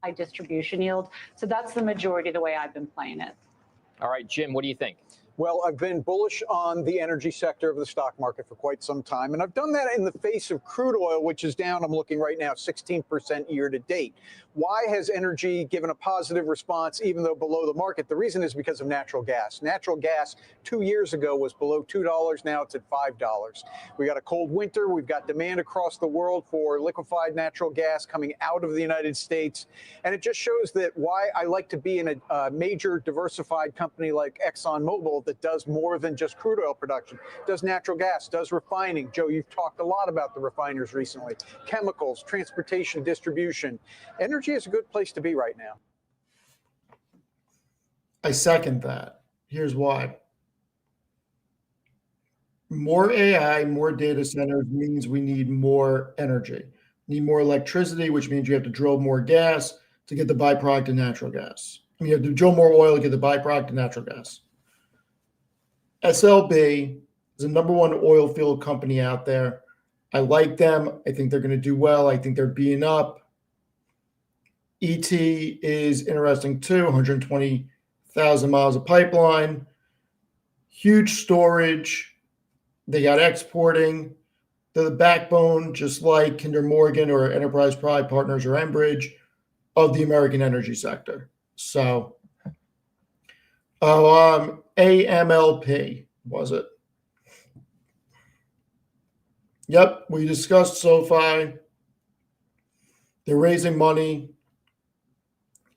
High distribution yield. So that's the majority of the way I've been playing it. All right, Jim, what do you think? Well, I've been bullish on the energy sector of the stock market for quite some time, and I've done that in the face of crude oil, which is down, I'm looking right now, 16% year to date. Why has energy given a positive response even though below the market? The reason is because of natural gas. Natural gas 2 years ago was below $2. Now it's at $5. We got a cold winter. We've got demand across the world for liquefied natural gas coming out of the United States. And it just shows that why I like to be in a major diversified company like ExxonMobil that does more than just crude oil production, does natural gas, does refining. Joe, you've talked a lot about the refiners recently. Chemicals, transportation, distribution. Energy is a good place to be right now. I second that. Here's why. More AI, more data centers means we need more energy. We need more electricity, which means you have to drill more gas to get the byproduct of natural gas. You have to drill more oil to get the byproduct of natural gas. SLB is the #1 oil field company out there. I like them. I think they're going to do well. I think they're being up. ET is interesting too, 120,000 miles of pipeline, huge storage. They got exporting. They're the backbone, just like Kinder Morgan or Enterprise Pride Partners or Enbridge, of the American energy sector. So, AMLP, was it? Yep, we discussed SOFI. They're raising money.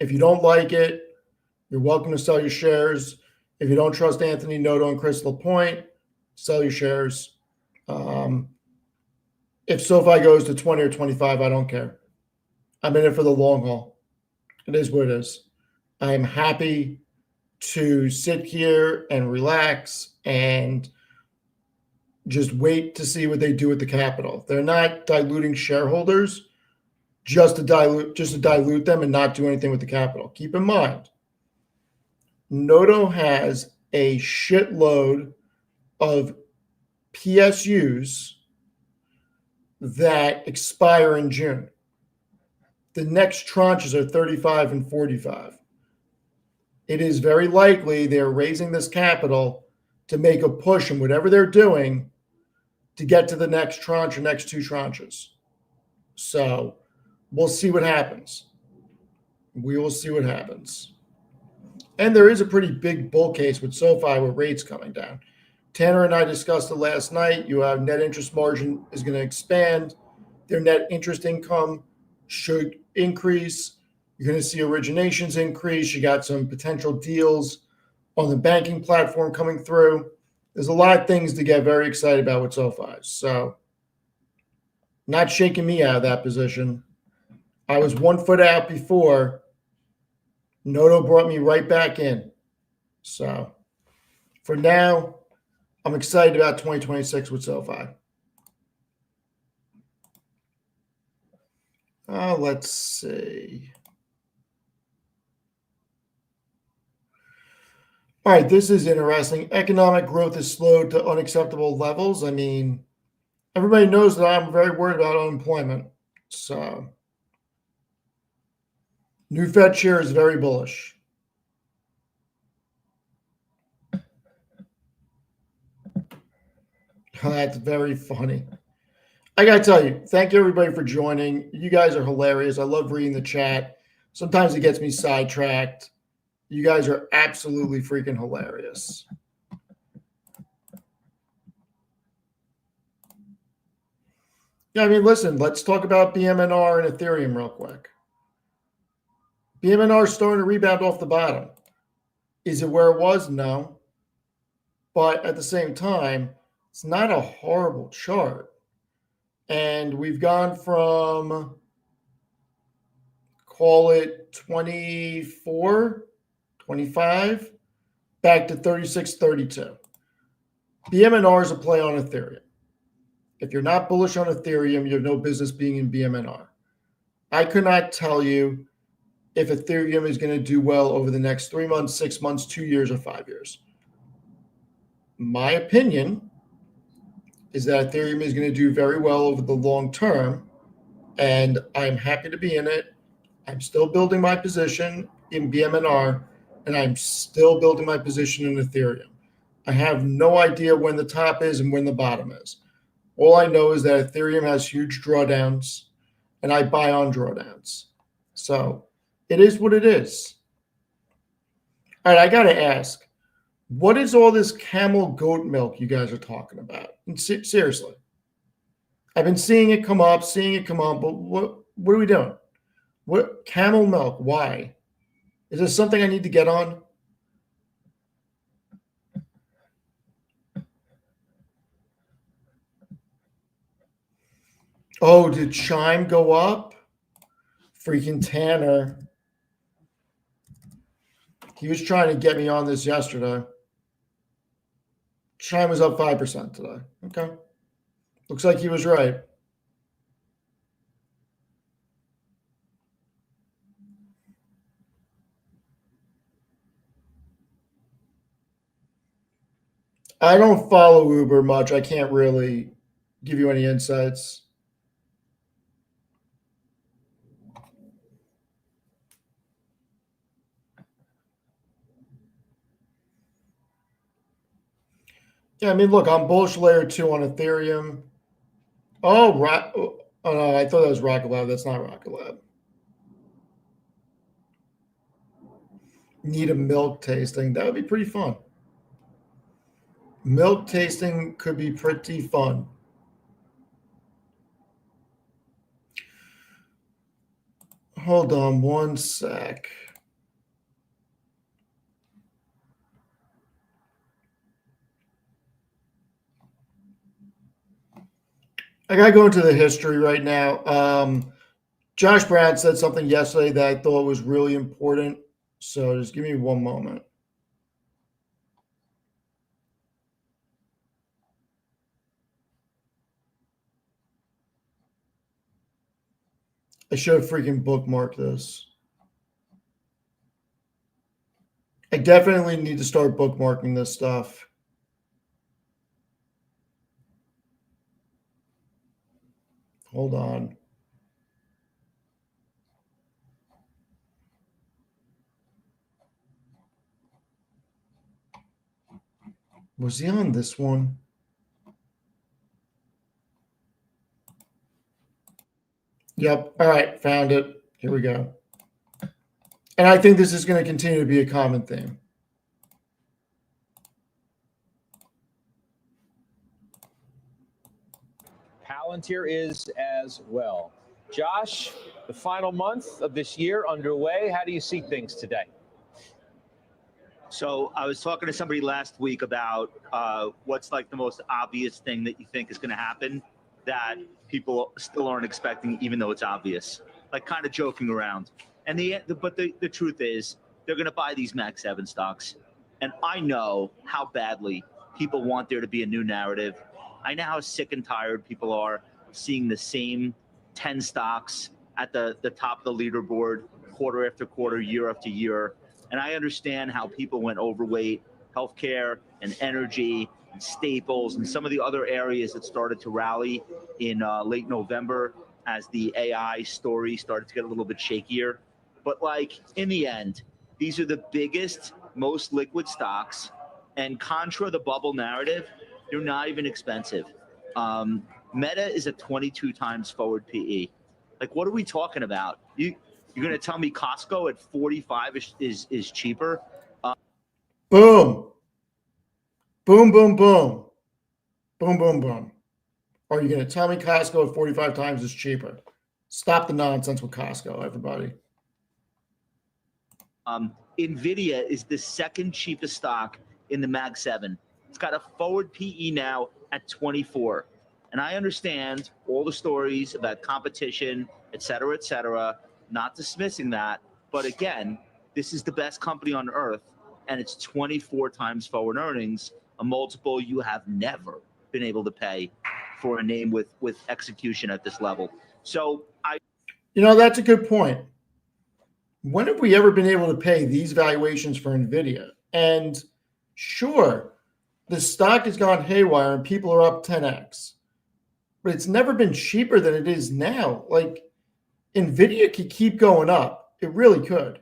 If you don't like it, you're welcome to sell your shares. If you don't trust Anthony Noto and Crystal Point, sell your shares. If SoFi goes to 20 or 25, I don't care. I'm in it for the long haul. It is what it is. I am happy to sit here and relax and just wait to see what they do with the capital. They're not diluting shareholders just to dilute them and not do anything with the capital. Keep in mind, Noto has a shitload of PSUs that expire in June. The next tranches are 35 and 45. It is very likely they're raising this capital to make a push in whatever they're doing to get to the next tranche or next 2 tranches. So we'll see what happens. We will see what happens. And there is a pretty big bull case with SoFi with rates coming down. Tanner and I discussed it last night. You have net interest margin is going to expand. Their net interest income should increase. You're going to see originations increase. You got some potential deals on the banking platform coming through. There's a lot of things to get very excited about with SoFi. So not shaking me out of that position. I was 1 foot out before. Noto brought me right back in. So for now, I'm excited about 2026 with SoFi. Let's see. All right, this is interesting. Economic growth has slowed to unacceptable levels. I mean, everybody knows that I'm very worried about unemployment. So new Fed chair is very bullish. That's very funny. I got to tell you, thank you everybody for joining. You guys are hilarious. I love reading the chat. Sometimes it gets me sidetracked. You guys are absolutely freaking hilarious. Yeah, I mean, listen, let's talk about BMNR and Ethereum real quick. BMNR is starting to rebound off the bottom. Is it where it was? No. But at the same time, it's not a horrible chart. And we've gone from, call it 24, 25, back to 36, 32. BMNR is a play on Ethereum. If you're not bullish on Ethereum, you have no business being in BMNR. I could not tell you if Ethereum is going to do well over the next 3 months, 6 months, 2 years, or 5 years. My opinion is that Ethereum is going to do very well over the long term, and I'm happy to be in it. I'm still building my position in BMNR, and I'm still building my position in Ethereum. I have no idea when the top is and when the bottom is. All I know is that Ethereum has huge drawdowns, and I buy on drawdowns. So it is what it is. All right, I got to ask, what is all this camel goat milk you guys are talking about? And seriously, I've been seeing it come up, but what are we doing? What camel milk? Why? Is this something I need to get on? Oh, did Chime go up? Freaking Tanner. He was trying to get me on this yesterday. Chime was up 5% today. Okay. Looks like he was right. I don't follow Uber much. I can't really give you any insights. Yeah, I mean, look, I'm bullish layer 2 on Ethereum. Oh, no, I thought that was Rocket Lab. That's not Rocket Lab. Need a milk tasting. That would be pretty fun. Milk tasting could be pretty fun. Hold on one sec. I got to go into the history right now. Josh Brown said something yesterday that I thought was really important. So just give me one moment. I should have freaking bookmarked this. I definitely need to start bookmarking this stuff. Hold on. Was he on this one? Yep. All right. Found it. Here we go. And I think this is going to continue to be a common theme. Palantir is as well. Josh, the final month of this year underway. How do you see things today? So I was talking to somebody last week about what's like the most obvious thing that you think is going to happen that people still aren't expecting, even though it's obvious, like kind of joking around. And the truth is they're going to buy these Mag 7 stocks. And I know how badly people want there to be a new narrative. I know how sick and tired people are seeing the same 10 stocks at the top of the leaderboard quarter after quarter, year after year. And I understand how people went overweight, healthcare and energy and staples and some of the other areas that started to rally in late November as the AI story started to get a little bit shakier. But like in the end, these are the biggest, most liquid stocks. And contra the bubble narrative, they're not even expensive. Meta is a 22 times forward PE. Like, what are we talking about? You're going to tell me Costco at 45 is cheaper? Boom. Boom, boom, boom. Boom, boom, boom. Or are you going to tell me Costco at 45 times is cheaper? Stop the nonsense with Costco, everybody. NVIDIA is the second cheapest stock in the Mag 7. It's got a forward PE now at 24. And I understand all the stories about competition, et cetera, not dismissing that. But again, this is the best company on earth, and it's 24 times forward earnings, a multiple you have never been able to pay for a name with execution at this level. So that's a good point. When have we ever been able to pay these valuations for NVIDIA? And sure, the stock has gone haywire and people are up 10x. But it's never been cheaper than it is now. Like, NVIDIA could keep going up. It really could.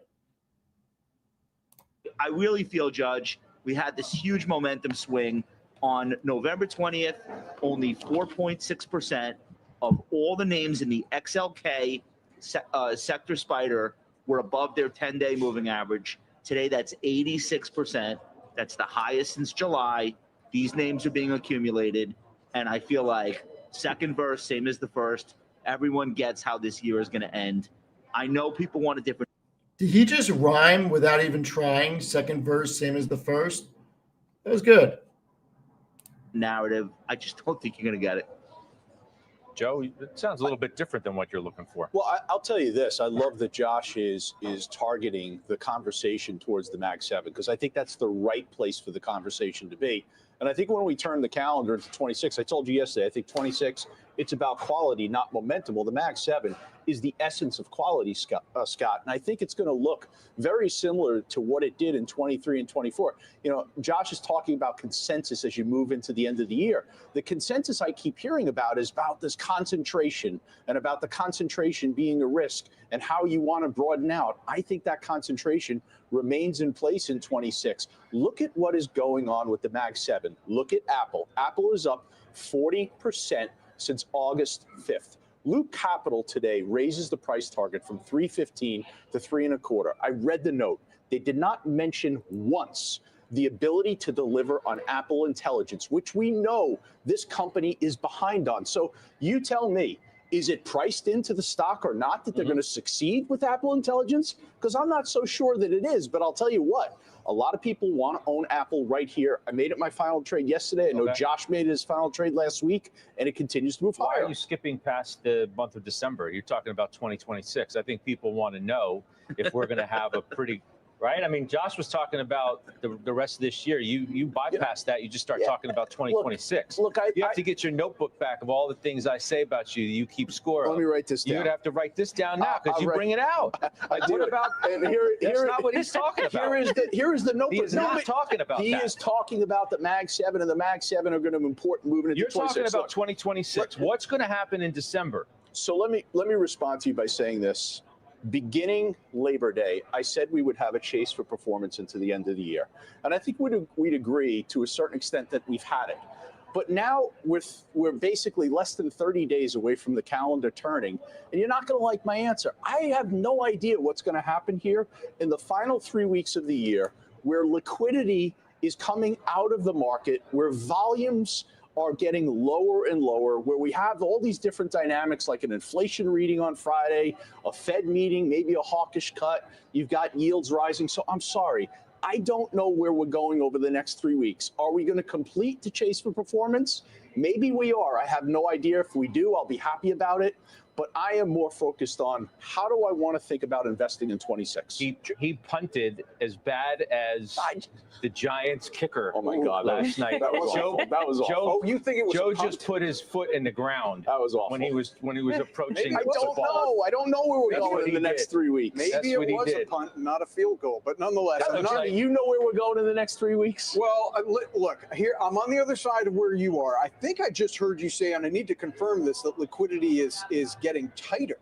I really feel, Judge, we had this huge momentum swing on November 20th. Only 4.6% of all the names in the XLK sector spider were above their 10-day moving average. Today, that's 86%. That's the highest since July. These names are being accumulated. And I feel like second verse, same as the first. Everyone gets how this year is going to end. I know people want a different. Did he just rhyme without even trying? Second verse, same as the first? That was good. Narrative. I just don't think you're going to get it. Joe, it sounds a little bit different than what you're looking for. Well, I'll tell you this. I love that Josh is targeting the conversation towards the Mag 7, because I think that's the right place for the conversation to be. And I think when we turn the calendar into 26, I told you yesterday, I think 26, it's about quality, not momentum. Well, the Mag 7 is the essence of quality, Scott. And I think it's going to look very similar to what it did in 23 and 24. Josh is talking about consensus as you move into the end of the year. The consensus I keep hearing about is about this concentration and about the concentration being a risk and how you want to broaden out. I think that concentration remains in place in 26. Look at what is going on with the Mag 7. Look at Apple. Apple is up 40% since August 5th. Luke Capital today raises the price target from $3.15 to $3.25. I read the note. They did not mention once the ability to deliver on Apple Intelligence, which we know this company is behind on. So you tell me, is it priced into the stock or not that they're going to succeed with Apple Intelligence? Because I'm not so sure that it is, but I'll tell you what, a lot of people want to own Apple right here. I made it my final trade yesterday. I know Josh made his final trade last week, and it continues to move higher. Why are you skipping past the month of December? You're talking about 2026. I think people want to know if we're going to have a pretty right? I mean, Josh was talking about the rest of this year. You bypass that. You just start talking about 2026. Look, you have to get your notebook back of all the things I say about you. You keep score. Let me write this down. You'd have to write this down now because you bring it out. I do. What about? That's not what he's talking about. Here is the notebook. He is not talking about that. He is talking about the Mag 7, and the Mag 7 are going to be important moving into 26. You're talking about 2026. What's going to happen in December? So let me respond to you by saying this. Beginning Labor Day, I said we would have a chase for performance into the end of the year. And I think we'd agree to a certain extent that we've had it. But now we're basically less than 30 days away from the calendar turning, and you're not going to like my answer. I have no idea what's going to happen here in the final 3 weeks of the year, where liquidity is coming out of the market, where volumes are getting lower and lower, where we have all these different dynamics like an inflation reading on Friday, a Fed meeting, maybe a hawkish cut. You've got yields rising. So I'm sorry. I don't know where we're going over the next 3 weeks. Are we going to complete the chase for performance? Maybe we are. I have no idea. If we do, I'll be happy about it. But I am more focused on how do I want to think about investing in 26. He punted as bad as the Giants kicker. Oh my God! Last night. That was awful. That was awful. Oh, you think it was? Joe just put his foot in the ground. That was awful. When he was approaching. I don't know. I don't know where we're going in the next 3 weeks. Maybe it was a punt, not a field goal. But nonetheless, you know where we're going in the next 3 weeks. Well, look here. I'm on the other side of where you are. I think I just heard you say, and I need to confirm this, that liquidity is getting tighter,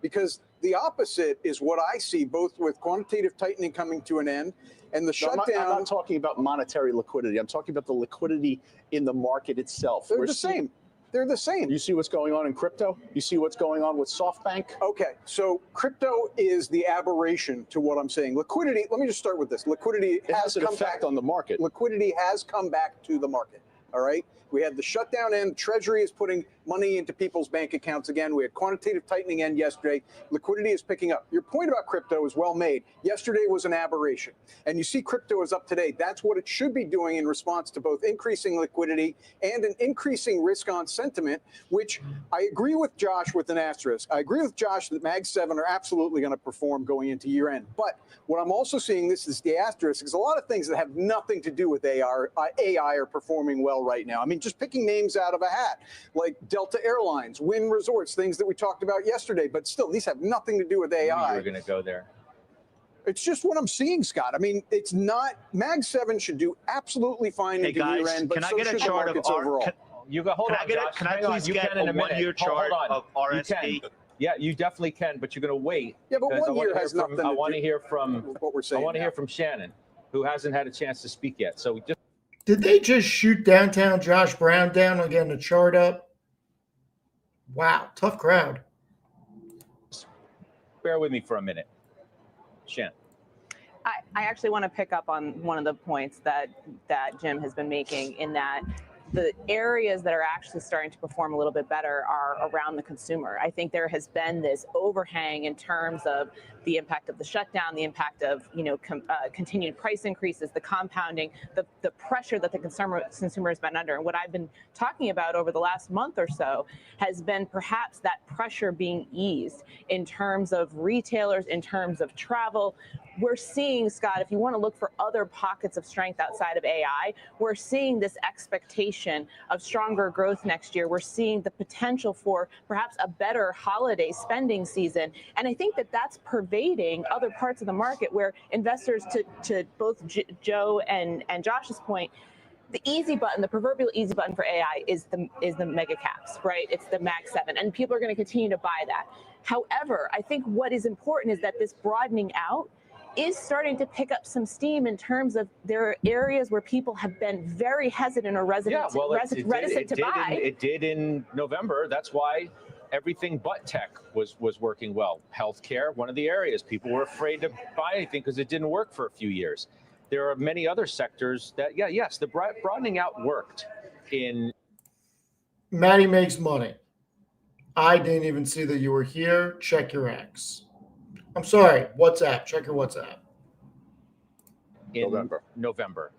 because the opposite is what I see, both with quantitative tightening coming to an end and the shutdown. I'm not talking about monetary liquidity. I'm talking about the liquidity in the market itself. They're the same. They're the same. You see what's going on in crypto? You see what's going on with SoftBank? Okay, so crypto is the aberration to what I'm saying. Liquidity, let me just start with this. Liquidity has an effect on the market. Liquidity has come back to the market. All right. We had the shutdown end. Treasury is putting money into people's bank accounts again. We had quantitative tightening end yesterday. Liquidity is picking up. Your point about crypto is well made. Yesterday was an aberration. And you see crypto is up today. That's what it should be doing in response to both increasing liquidity and an increasing risk on sentiment, which I agree with Josh with an asterisk. I agree with Josh that Mag 7 are absolutely going to perform going into year end. But what I'm also seeing, this is the asterisk, is a lot of things that have nothing to do with AI are performing well right now. I mean, just picking names out of a hat, like Delta Airlines, Wynn Resorts, things that we talked about yesterday, but still, these have nothing to do with AI. We're going to go there. It's just what I'm seeing, Scott. I mean, it's not, Mag 7 should do absolutely fine Hey into guys, year end, but can I so get a should the chart of markets overall. You go. Hold Can on, I get Josh. Can I Hang on. please You get can in a a minute. one-year chart of You can. RSP? Yeah, you definitely can, but you're going to wait. Yeah, but because 1 year has nothing to do I want to hear from what we're saying. I want to hear from Shannon, who hasn't had a chance to speak yet. So we just Did they just shoot downtown Josh Brown down on getting the chart up? Wow, tough crowd. bear with me for a minute. Shannon. I actually want to pick up on one of the points that Jim has been making, in that the areas that are actually starting to perform a little bit better are around the consumer. I think there has been this overhang in terms of the impact of the shutdown, the impact of continued price increases, the compounding, the pressure that the consumer has been under. And what I've been talking about over the last month or so has been perhaps that pressure being eased in terms of retailers, in terms of travel. We're seeing, Scott, if you want to look for other pockets of strength outside of AI, we're seeing this expectation of stronger growth next year. We're seeing the potential for perhaps a better holiday spending season. And I think that that's pervading other parts of the market where investors, to both Joe and Josh's point, the easy button, the proverbial easy button for AI is the mega caps, right? It's the Mag 7, and people are going to continue to buy that. However, I think what is important is that this broadening out is starting to pick up some steam in terms of there are areas where people have been very hesitant or reticent to buy. It did in November. That's why everything but tech was working well. Healthcare, one of the areas people were afraid to buy anything because it didn't work for a few years. There are many other sectors that, yes, the broadening out worked in. Maddie makes money. I didn't even see that you were here. Check your X. I'm sorry, WhatsApp. Check your WhatsApp. In November.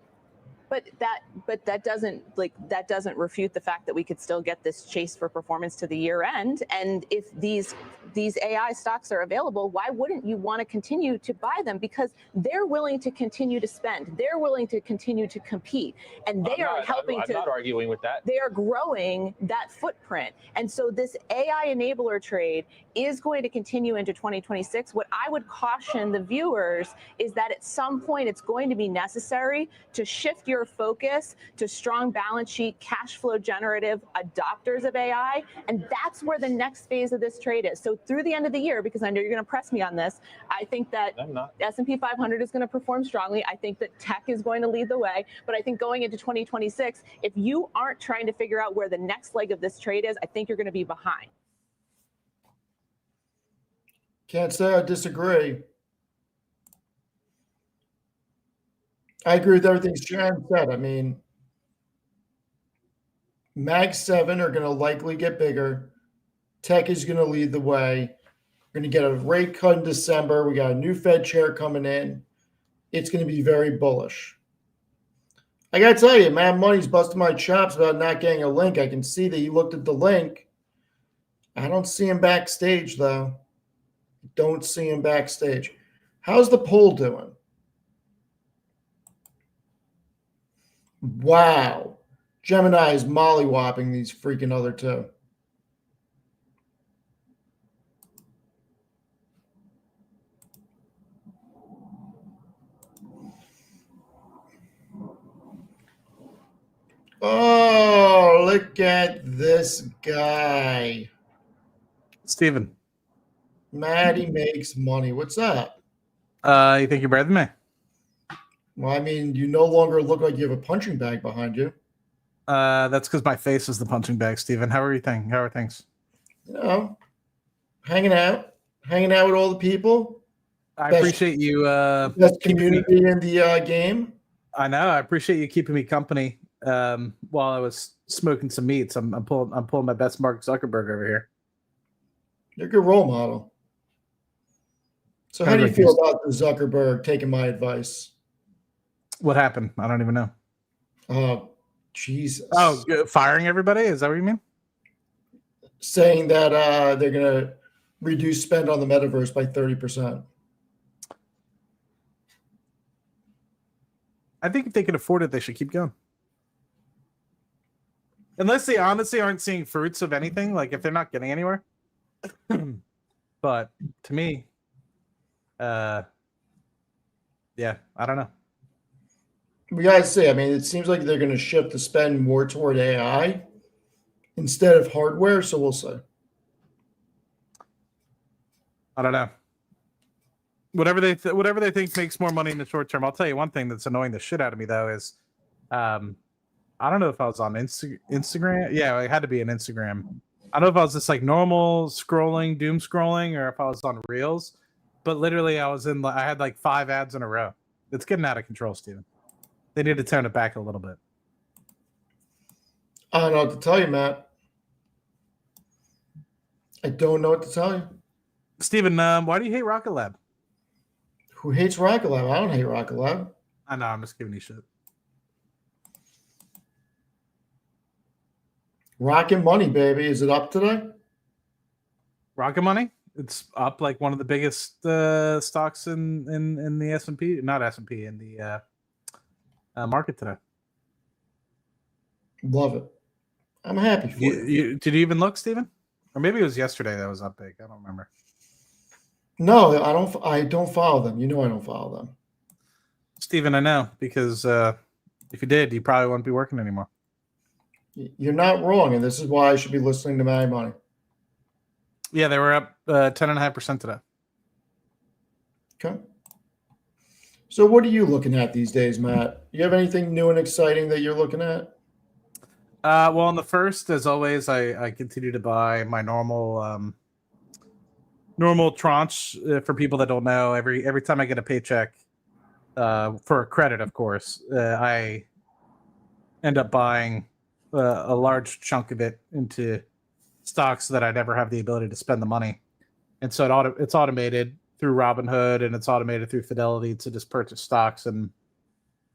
But that doesn't refute the fact that we could still get this chase for performance to the year end. And if these AI stocks are available, why wouldn't you want to continue to buy them? Because they're willing to continue to spend. They're willing to continue to compete. And they are helping I'm not arguing with that. They are growing that footprint. And so this AI enabler trade is going to continue into 2026. What I would caution the viewers is that at some point it's going to be necessary to shift your focus to strong balance sheet, cash flow generative adopters of AI. And that's where the next phase of this trade is. So through the end of the year, because I know you're going to press me on this, I think that S&P 500 is going to perform strongly. I think that tech is going to lead the way. But I think going into 2026, if you aren't trying to figure out where the next leg of this trade is, I think you're going to be behind. Can't say I disagree. I agree with everything Sharon said. I mean, Mag 7 are going to likely get bigger. Tech is going to lead the way. We're going to get a rate cut in December. We got a new Fed chair coming in. It's going to be very bullish. I got to tell you, Mad Money's busting my chops about not getting a link. I can see that he looked at the link. I don't see him backstage, though. Don't see him backstage. How's the poll doing? Wow. Gemini is mollywopping these freaking other two. Oh, look at this guy. Steven. Maddie makes money. What's up? You think you're better than me? Well, I mean, you no longer look like you have a punching bag behind you. That's because my face is the punching bag, Steven. How are you thinking? How are things? You know, hanging out with all the people. I appreciate you. Best community in the game. I know. I appreciate you keeping me company while I was smoking some meats. I'm pulling my best Mark Zuckerberg over here. You're a good role model. So how do you feel about Zuckerberg taking my advice? What happened? I don't even know. Oh, Jesus. Oh, firing everybody? Is that what you mean? Saying that they're going to reduce spend on the metaverse by 30%. I think if they can afford it, they should keep going. Unless they honestly aren't seeing fruits of anything, like if they're not getting anywhere. But to me, yeah, I don't know. We got to see. I mean, it seems like they're going to shift the spend more toward AI instead of hardware. So we'll see. I don't know. Whatever they think makes more money in the short term. I'll tell you one thing that's annoying the shit out of me though is, I don't know if I was on Instagram. Yeah, it had to be an Instagram. I don't know if I was just like normal scrolling, doom scrolling, or if I was on Reels. But literally, I had like 5 ads in a row. It's getting out of control, Steven. They need to tone it back a little bit. I don't know what to tell you, Matt. I don't know what to tell you. Steven, why do you hate Rocket Lab? Who hates Rocket Lab? I don't hate Rocket Lab. I know, I'm just giving you shit. Rocket Money, baby. Is it up today? Rocket Money? It's up like one of the biggest stocks in the S&P, not S&P, in the market today. Love it. I'm happy for you. Did you even look, Steven? Or maybe it was yesterday that was up big. I don't remember. No, I don't follow them. You know I don't follow them. Steven, I know, because if you did, you probably wouldn't be working anymore. You're not wrong, and this is why I should be listening to Mad Money. Yeah, they were up 10.5% today. Okay. So what are you looking at these days, Matt? You have anything new and exciting that you're looking at? Well, on the first, as always, I continue to buy my normal tranche. For people that don't know, every time I get a paycheck, for credit, of course, I end up buying a large chunk of it into stocks so that I never have the ability to spend the money. And so it's automated through Robinhood, and it's automated through Fidelity to just purchase stocks. And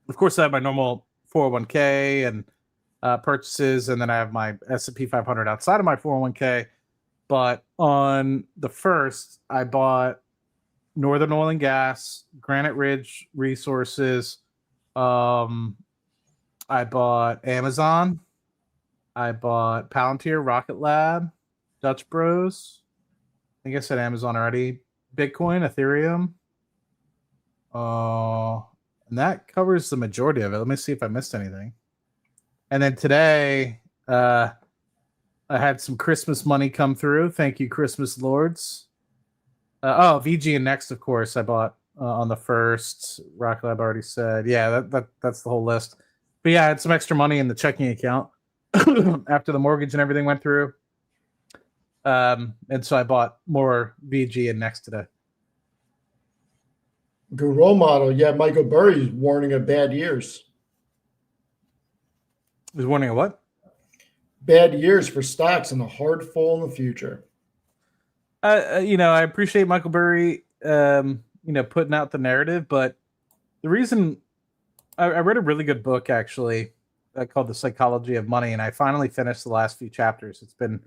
of course, I have my normal 401k and purchases, and then I have my S&P 500 outside of my 401k. But on the first, I bought Northern Oil and Gas, Granite Ridge Resources. I bought Amazon. I bought Palantir, Rocket Lab, Dutch Bros. I think I said Amazon already. Bitcoin, Ethereum. And that covers the majority of it. Let me see if I missed anything. And then today, I had some Christmas money come through. Thank you, Christmas Lords. VG and Next, of course, I bought on the first. Rocket Lab already said. Yeah, that's the whole list. But yeah, I had some extra money in the checking account after the mortgage and everything went through. And so I bought more VG and Next today. Good role model. Yeah, Michael Burry's warning of bad years. He's warning of what? Bad years for stocks and a hard fall in the future. I appreciate Michael Burry, putting out the narrative, but the reason I read a really good book actually called The Psychology of Money, and I finally finished the last few chapters. It's been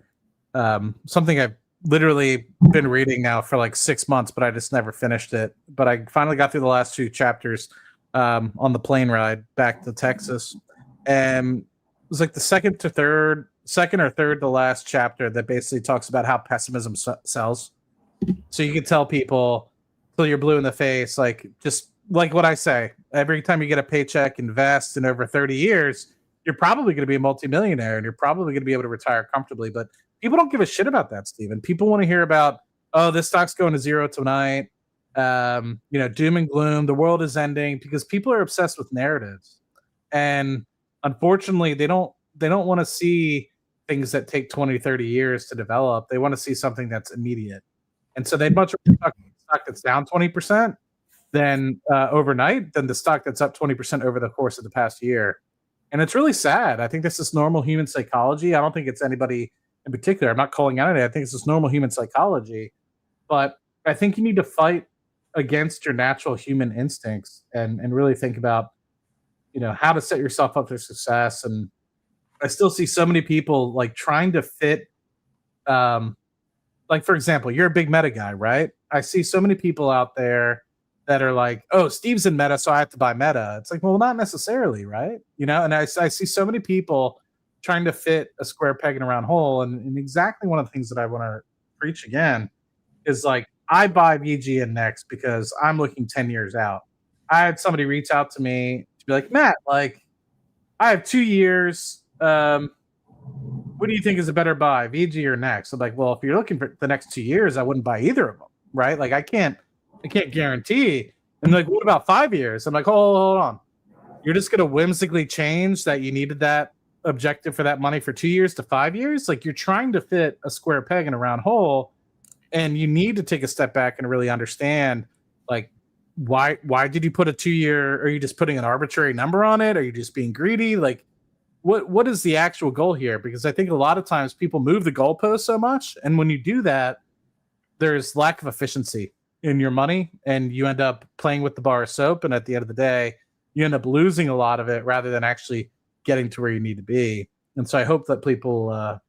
something I've literally been reading now for like 6 months, but I just never finished it. But I finally got through the last 2 chapters on the plane ride back to Texas, and it was like the second or third to last chapter that basically talks about how pessimism sells. So you can tell people till you're blue in the face, like just like what I say, every time you get a paycheck, invest, in over 30 years, you're probably going to be a multimillionaire and you're probably going to be able to retire comfortably. But people don't give a shit about that, Steven. People want to hear about, oh, this stock's going to zero tonight. Doom and gloom, the world is ending, because people are obsessed with narratives. And unfortunately, they don't want to see things that take 20, 30 years to develop. They want to see something that's immediate. And so they'd much rather talk about a stock that's down 20% than overnight than the stock that's up 20% over the course of the past year. And it's really sad. I think this is normal human psychology. I don't think it's anybody in particular. I'm not calling out anything. I think it's just normal human psychology. But I think you need to fight against your natural human instincts and really think about, how to set yourself up for success. And I still see so many people like trying to fit, like, for example, you're a big Meta guy, right? I see so many people out there that are like, oh, Steve's in Meta, so I have to buy Meta. It's like, well, not necessarily, right? And I see so many people trying to fit a square peg in a round hole. And exactly one of the things that I want to preach again is like, I buy VG Next because I'm looking 10 years out. I had somebody reach out to me to be like, Matt, like, I have 2 years. What do you think is a better buy, VG or Next? I'm like, well, if you're looking for the next 2 years, I wouldn't buy either of them, right? Like, I can't guarantee. And like, what about 5 years? I'm like, hold on. You're just going to whimsically change that you needed that objective for that money for 2 years to 5 years? Like, you're trying to fit a square peg in a round hole, and you need to take a step back and really understand, like, why did you put a 2 year? Are you just putting an arbitrary number on it? Are you just being greedy? Like, what is the actual goal here? Because I think a lot of times people move the goalpost so much, and when you do that, there's lack of efficiency in your money, and you end up playing with the bar of soap, and at the end of the day, you end up losing a lot of it rather than actually getting to where you need to be. And so I hope that people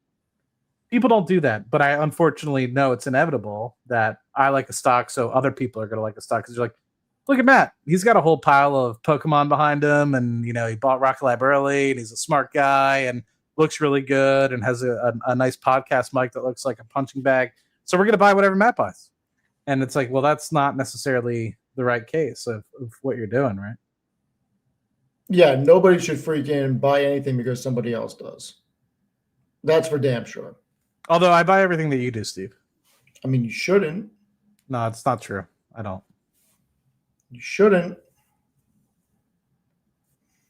don't do that. But I unfortunately know it's inevitable that I like a stock, so other people are going to like a stock, because you're like, look at Matt. He's got a whole pile of Pokemon behind him, and he bought Rocket Lab early, and he's a smart guy, and looks really good, and has a nice podcast mic that looks like a punching bag. So we're going to buy whatever Matt buys. And it's like, well, that's not necessarily the right case of what you're doing, right? Yeah, nobody should freak in and buy anything because somebody else does. That's for damn sure. Although I buy everything that you do, Steve. I mean, you shouldn't. No, it's not true. I don't. You shouldn't.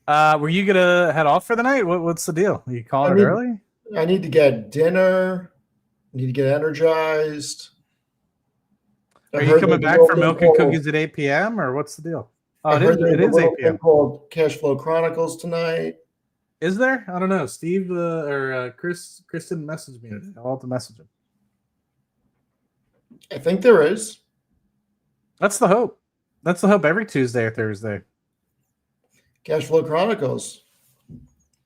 Were you gonna head off for the night? What's the deal? Are you calling it early? I need to get dinner. I need to get energized. Are you coming back for Milk and Cookies at 8 p.m. or what's the deal? Oh, it is 8 p.m. Called Cash Flow Chronicles tonight. Is there? I don't know. Steve or Chris didn't message me today. I'll have to message him. I think there is. That's the hope. That's the hope every Tuesday or Thursday. Cash Flow Chronicles.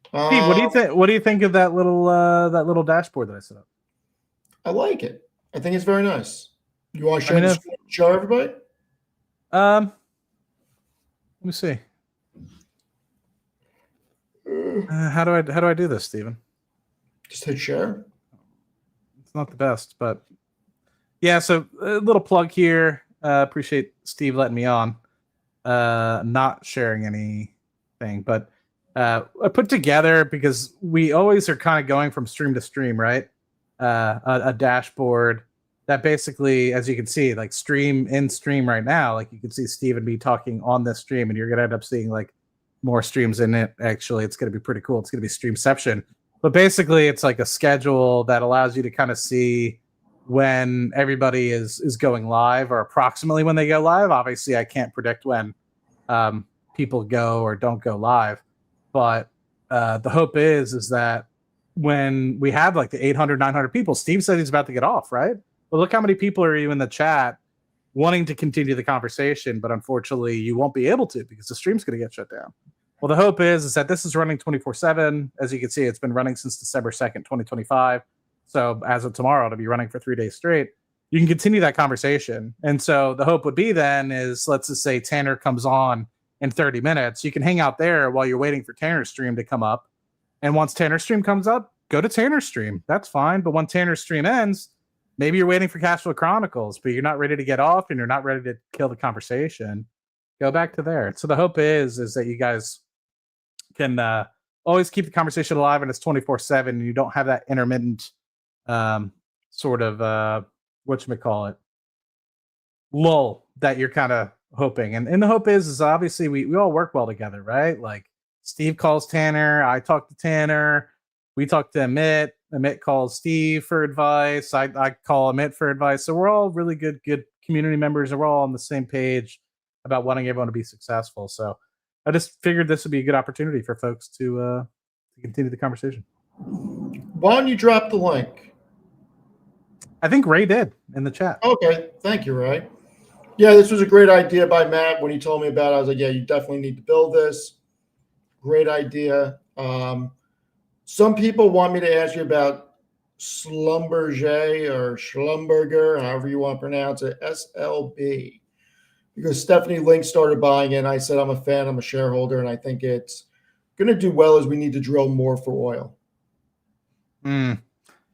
Steve, what do you think? What do you think of that little dashboard that I set up? I like it. I think it's very nice. You want to share the screen, show everybody? Let me see. How do I do this, Steven? Just hit share. It's not the best, but yeah. So a little plug here. Appreciate Steve letting me on. Not sharing anything, but I put together, because we always are kind of going from stream to stream, right? A dashboard that basically, as you can see, like stream in stream right now, like you can see Steve and me talking on this stream, and you're going to end up seeing like more streams in it. Actually, it's going to be pretty cool. It's going to be Streamception. But basically, it's like a schedule that allows you to kind of see when everybody is going live, or approximately when they go live. Obviously, I can't predict when people go or don't go live. But the hope is that when we have like the 800, 900 people, Steve said he's about to get off, right? Well, look how many people are you in the chat wanting to continue the conversation, but unfortunately you won't be able to because the stream's going to get shut down. Well, the hope is that this is running 24/7. As you can see, it's been running since December 2nd, 2025. So as of tomorrow, it'll be running for 3 days straight. You can continue that conversation. And so the hope would be then is, let's just say Tanner comes on in 30 minutes. You can hang out there while you're waiting for Tanner's stream to come up. And once Tanner's stream comes up, go to Tanner's stream. That's fine. But when Tanner's stream ends, maybe you're waiting for Cash Flow Chronicles, but you're not ready to get off and you're not ready to kill the conversation. Go back to there. So the hope is that you guys can always keep the conversation alive, and it's 24/7, and you don't have that intermittent sort of whatchamacallit, lull that you're kind of hoping. And the hope is obviously we all work well together, right? Like Steve calls Tanner, I talk to Tanner, we talk to Amit calls Steve for advice, I call Amit for advice. So we're all really good community members, and we're all on the same page about wanting everyone to be successful. So I just figured this would be a good opportunity for folks to continue the conversation. Why don't you drop the link? I think Ray did in the chat. Okay, thank you, Ray. Yeah, this was a great idea by Matt. When he told me about it, I was like, yeah, you definitely need to build this. Great idea. Some people want me to ask you about Schlumberger or Schlumberger, however you want to pronounce it, SLB. Because Stephanie Link started buying it, and I said, I'm a fan, I'm a shareholder, and I think it's going to do well as we need to drill more for oil.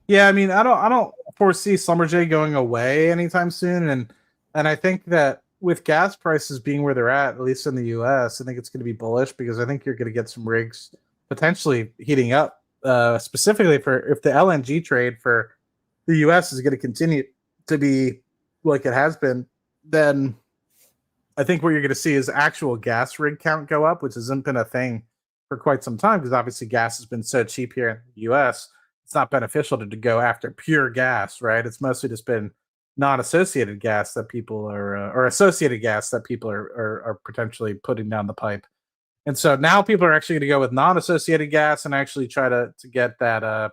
Yeah, I mean, I don't foresee Schlumberger going away anytime soon, and I think that with gas prices being where they're at least in the U.S., I think it's going to be bullish because I think you're going to get some rigs potentially heating up, specifically for if the LNG trade for the U.S. is going to continue to be like it has been, then I think what you're going to see is actual gas rig count go up, which hasn't been a thing for quite some time because obviously gas has been so cheap here in the U.S. It's not beneficial to go after pure gas, right? It's mostly just been non-associated gas that people are, or associated gas that people are potentially putting down the pipe. And so now people are actually going to go with non-associated gas and actually try to get that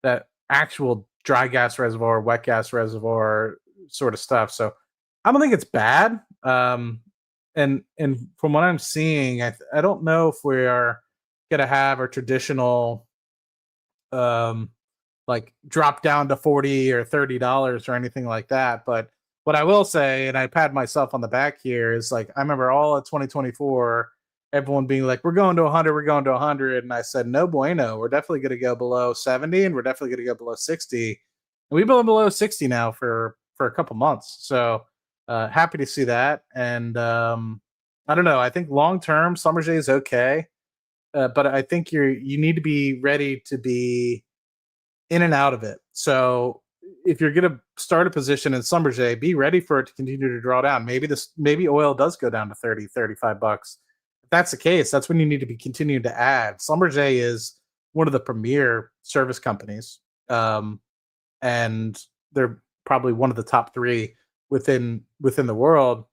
that actual dry gas reservoir, wet gas reservoir sort of stuff. So I don't think it's bad. And from what I'm seeing, I don't know if we are going to have a traditional like drop down to $40 or $30 or anything like that. But what I will say, and I pat myself on the back here, is like I remember all of 2024, everyone being like, we're going to 100, we're going to 100. And I said, no bueno, we're definitely going to go below 70 and we're definitely going to go below 60. And we've been below 60 now for a couple months. So happy to see that. And I don't know. I think long term, Schlumberger is okay. But I think you need to be ready to be in and out of it. So if you're going to start a position in Schlumberger, be ready for it to continue to draw down. Maybe oil does go down to 30, $35. If that's the case, that's when you need to be continuing to add. Schlumberger is one of the premier service companies. And they're probably one of the top 3 within the world.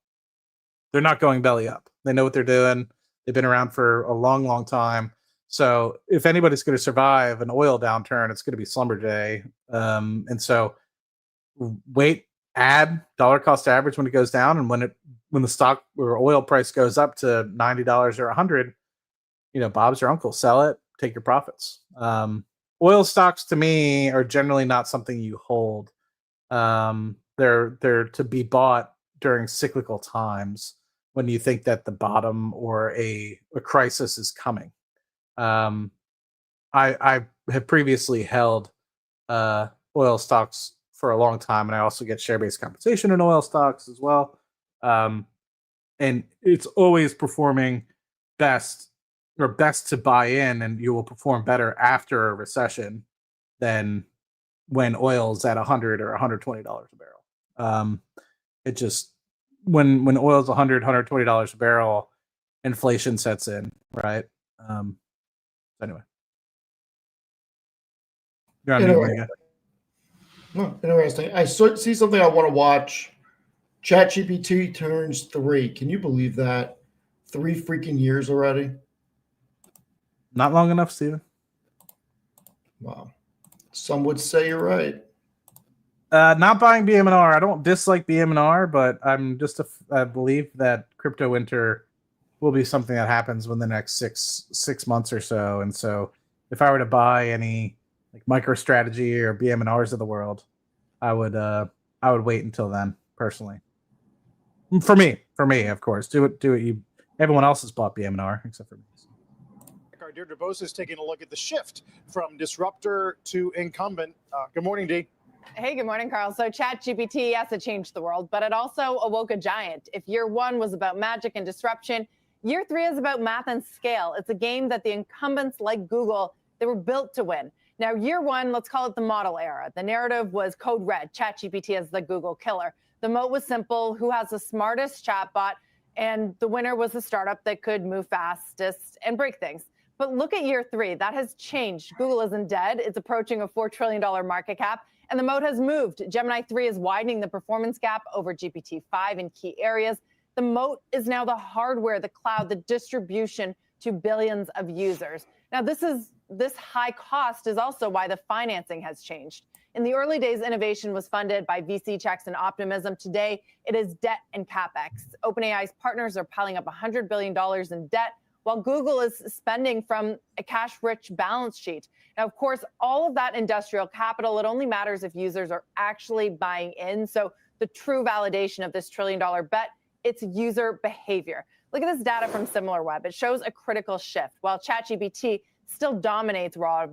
They're not going belly up. They know what they're doing. They've been around for a long, long time. So if anybody's going to survive an oil downturn, it's going to be Schlumberger. And so add dollar cost average when it goes down, and when the stock or oil price goes up to $90 or $100, Bob's your uncle. Sell it, take your profits. Oil stocks to me are generally not something you hold. They're to be bought during cyclical times when you think that the bottom or a crisis is coming. I have previously held oil stocks for a long time, and I also get share-based compensation in oil stocks as well. And it's always performing best to buy in, and you will perform better after a recession than when oil's at $100 or $120 a barrel. It just when oil's $100, $120 a barrel, inflation sets in, right? Anyway, you're on mute, Mega. Oh, interesting. I see something I want to watch. ChatGPT turns 3. Can you believe that? 3 freaking years already. Not long enough, Steven. Wow. Some would say you're right. Not buying BM&R. I don't dislike BM&R, but I believe that crypto winter will be something that happens within the next six months or so. And so if I were to buy any like MicroStrategy or BM&Rs of the world, I would wait until then, personally. For me, of course. Do it you everyone else has bought BM&R except for me. Deirdre Bose is taking a look at the shift from disruptor to incumbent. Good morning, Dee. Hey, good morning, Carl. So ChatGPT, yes, it changed the world, but it also awoke a giant. If year 1 was about magic and disruption, year 3 is about math and scale. It's a game that the incumbents like Google, they were built to win. Now, year 1, let's call it the model era. The narrative was code red, ChatGPT as the Google killer. The moat was simple, who has the smartest chatbot, and the winner was the startup that could move fastest and break things. But look at year 3, that has changed. Google isn't dead, it's approaching a $4 trillion market cap, and the moat has moved. Gemini 3 is widening the performance gap over GPT-5 in key areas. The moat is now the hardware, the cloud, the distribution to billions of users. Now, this high cost is also why the financing has changed. In the early days, innovation was funded by VC checks and optimism. Today, it is debt and capex. OpenAI's partners are piling up $100 billion in debt, while Google is spending from a cash-rich balance sheet. Now, of course, all of that industrial capital, it only matters if users are actually buying in. So the true validation of this trillion-dollar bet, it's user behavior. Look at this data from SimilarWeb. It shows a critical shift. While ChatGPT still dominates raw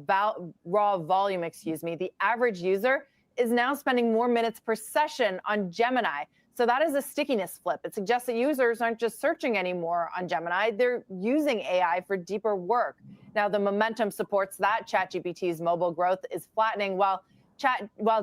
volume, the average user is now spending more minutes per session on Gemini. So that is a stickiness flip. It suggests that users aren't just searching anymore on Gemini, they're using AI for deeper work. Now, the momentum supports that. ChatGPT's mobile growth is flattening while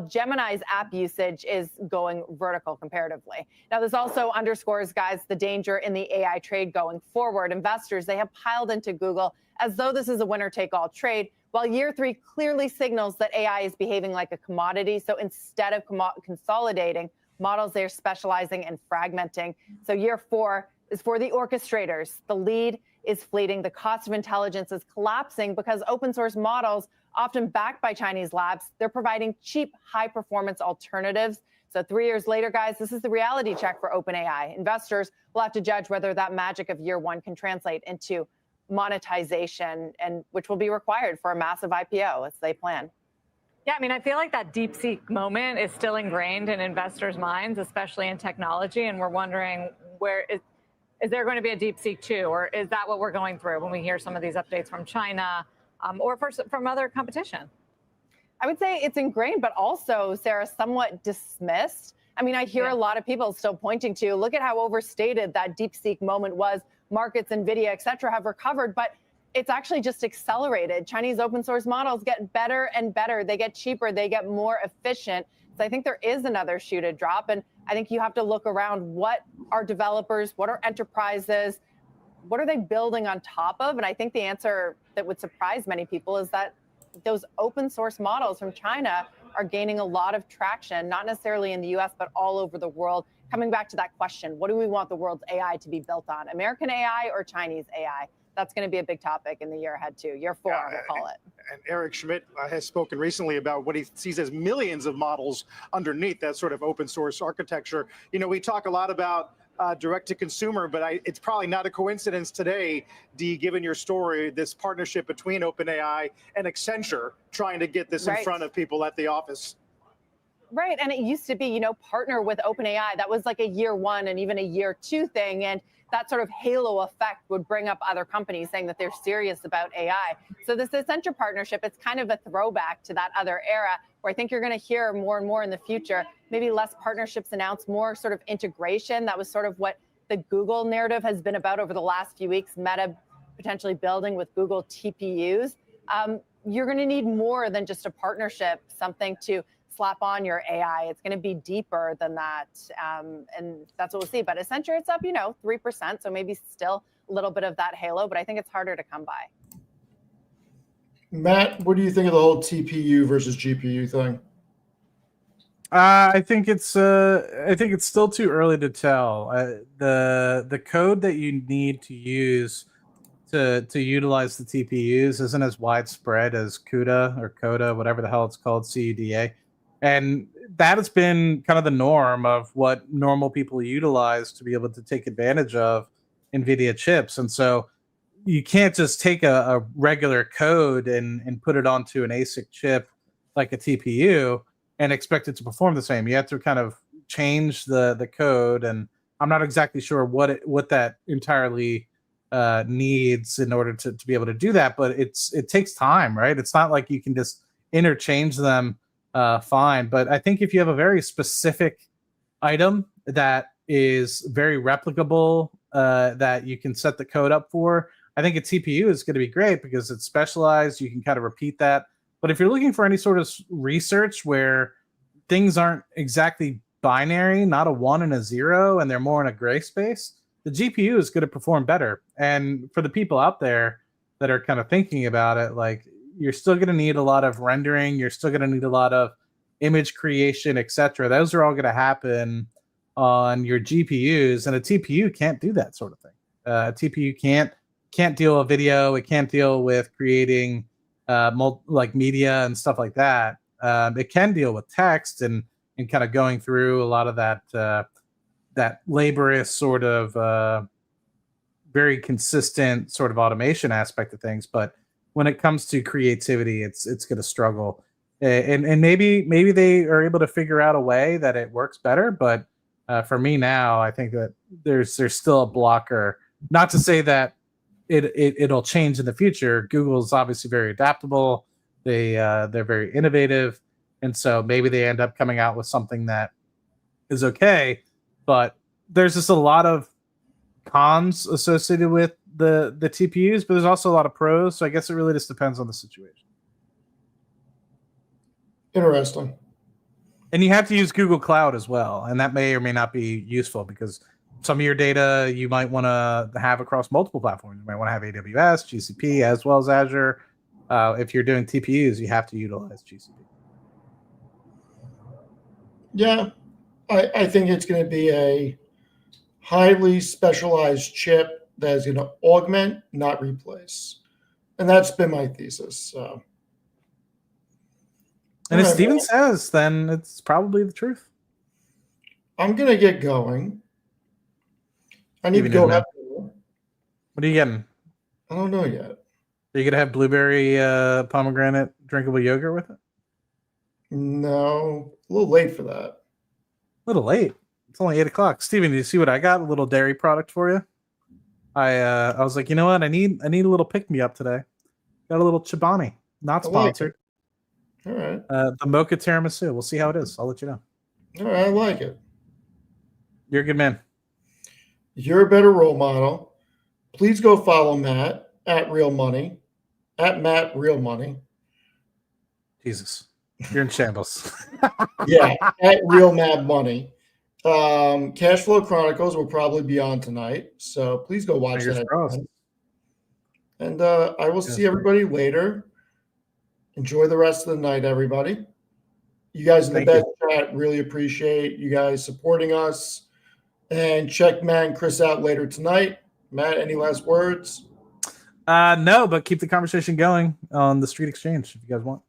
Gemini's app usage is going vertical comparatively. Now, this also underscores, guys, the danger in the AI trade going forward. Investors, they have piled into Google as though this is a winner-take-all trade, while year 3 clearly signals that AI is behaving like a commodity. So instead of consolidating models, they're specializing and fragmenting. So year 4 is for the orchestrators. The lead is fleeting. The cost of intelligence is collapsing because open source models, often backed by Chinese labs, they're providing cheap, high-performance alternatives. So 3 years later, guys, this is the reality check for OpenAI. Investors will have to judge whether that magic of year 1 can translate into monetization, and which will be required for a massive IPO as they plan. Yeah, I mean, I feel like that DeepSeek moment is still ingrained in investors' minds, especially in technology, and we're wondering where is there going to be a DeepSeek 2, or is that what we're going through when we hear some of these updates from China or from other competition? I would say it's ingrained, but also, Sarah, somewhat dismissed. I mean, I hear a lot of people still pointing to, look at how overstated that DeepSeek moment was. Markets, NVIDIA, et cetera, have recovered, but it's actually just accelerated. Chinese open source models get better and better. They get cheaper. They get more efficient. So I think there is another shoe to drop. And I think you have to look around, what are developers, what are enterprises, what are they building on top of? And I think the answer that would surprise many people is that those open source models from China are gaining a lot of traction, not necessarily in the US, but all over the world. Coming back to that question, what do we want the world's AI to be built on? American AI or Chinese AI? That's going to be a big topic in the year ahead too. Year 4, we'll call it. And Eric Schmidt has spoken recently about what he sees as millions of models underneath that sort of open source architecture. You know, we talk a lot about direct to consumer, but it's probably not a coincidence today, Dee, given your story, this partnership between OpenAI and Accenture trying to get this in front of people at the office. Right. And it used to be, partner with OpenAI. That was like a year 1 and even a year 2 thing. And that sort of halo effect would bring up other companies saying that they're serious about AI. So this Accenture partnership, it's kind of a throwback to that other era where I think you're going to hear more and more in the future, maybe less partnerships announced, more sort of integration. That was sort of what the Google narrative has been about over the last few weeks, Meta potentially building with Google TPUs. You're going to need more than just a partnership, something to slap on your AI. It's going to be deeper than that. And that's what we'll see. But Accenture, it's up, 3%. So maybe still a little bit of that halo, but I think it's harder to come by. Matt, what do you think of the whole TPU versus GPU thing? I think it's still too early to tell. The code that you need to use to utilize the TPUs isn't as widespread as CUDA or CUDA, whatever the hell it's called, CUDA. And that has been kind of the norm of what normal people utilize to be able to take advantage of NVIDIA chips. And so you can't just take a regular code and put it onto an ASIC chip like a TPU and expect it to perform the same. You have to kind of change the code. And I'm not exactly sure what that entirely needs in order to be able to do that. But it takes time, right? It's not like you can just interchange them fine. But I think if you have a very specific item that is very replicable, that you can set the code up for, I think a TPU is going to be great because it's specialized. You can kind of repeat that. But if you're looking for any sort of research where things aren't exactly binary, not a 1 and a 0, and they're more in a gray space, the GPU is going to perform better. And for the people out there that are kind of thinking about it, like, you're still going to need a lot of rendering. You're still going to need a lot of image creation, etc. Those are all going to happen on your GPUs, and a TPU can't do that sort of thing. A TPU can't deal with video. It can't deal with creating like media and stuff like that. It can deal with text and kind of going through a lot of that laborious sort of very consistent sort of automation aspect of things. But when it comes to creativity, it's going to struggle. And maybe they are able to figure out a way that it works better. But for me now, I think that there's still a blocker. Not to say that it'll change in the future. Google's obviously very adaptable. They're very innovative, and so maybe they end up coming out with something that is okay. But there's just a lot of cons associated with the TPUs, but there's also a lot of pros. So I guess it really just depends on the situation. Interesting. And you have to use Google Cloud as well, and that may or may not be useful because some of your data you might want to have across multiple platforms. You might want to have AWS, GCP, as well as Azure. If you're doing TPUs, you have to utilize GCP. Yeah, I think it's going to be a highly specialized chip that is going to augment, not replace. And that's been my thesis. So. And if Steven says, then it's probably the truth. I'm going to get going. I need to go have. What are you getting? I don't know yet. Are you going to have blueberry pomegranate drinkable yogurt with it? No, a little late for that. A little late. It's only 8 o'clock. Steven, do you see what I got? A little dairy product for you. I was like, you know what? I need a little pick me up today. Got a little Chobani. Not sponsored. All right. The mocha tiramisu. We'll see how it is. I'll let you know. All right, I like it. You're a good man. You're a better role model. Please go follow Matt at Real Money, at Matt Real Money. Jesus, you're in shambles. Yeah, at Real Mad Money. Cash Flow Chronicles will probably be on tonight, so please go watch that. And I will see everybody later. Enjoy the rest of the night, everybody. You guys in the best chat, really appreciate you guys supporting us. And check Matt and Chris out later tonight. Matt, any last words? No, but keep the conversation going on the Street Exchange if you guys want.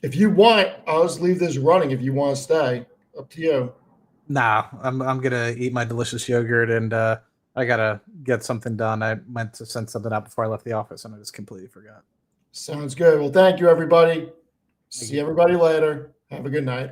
If you want, I'll just leave this running if you want to stay. Up to you. Nah, I'm gonna eat my delicious yogurt and I gotta get something done. I meant to send something out before I left the office and I just completely forgot. Sounds good. Well, thank you, everybody. See everybody later. Have a good night.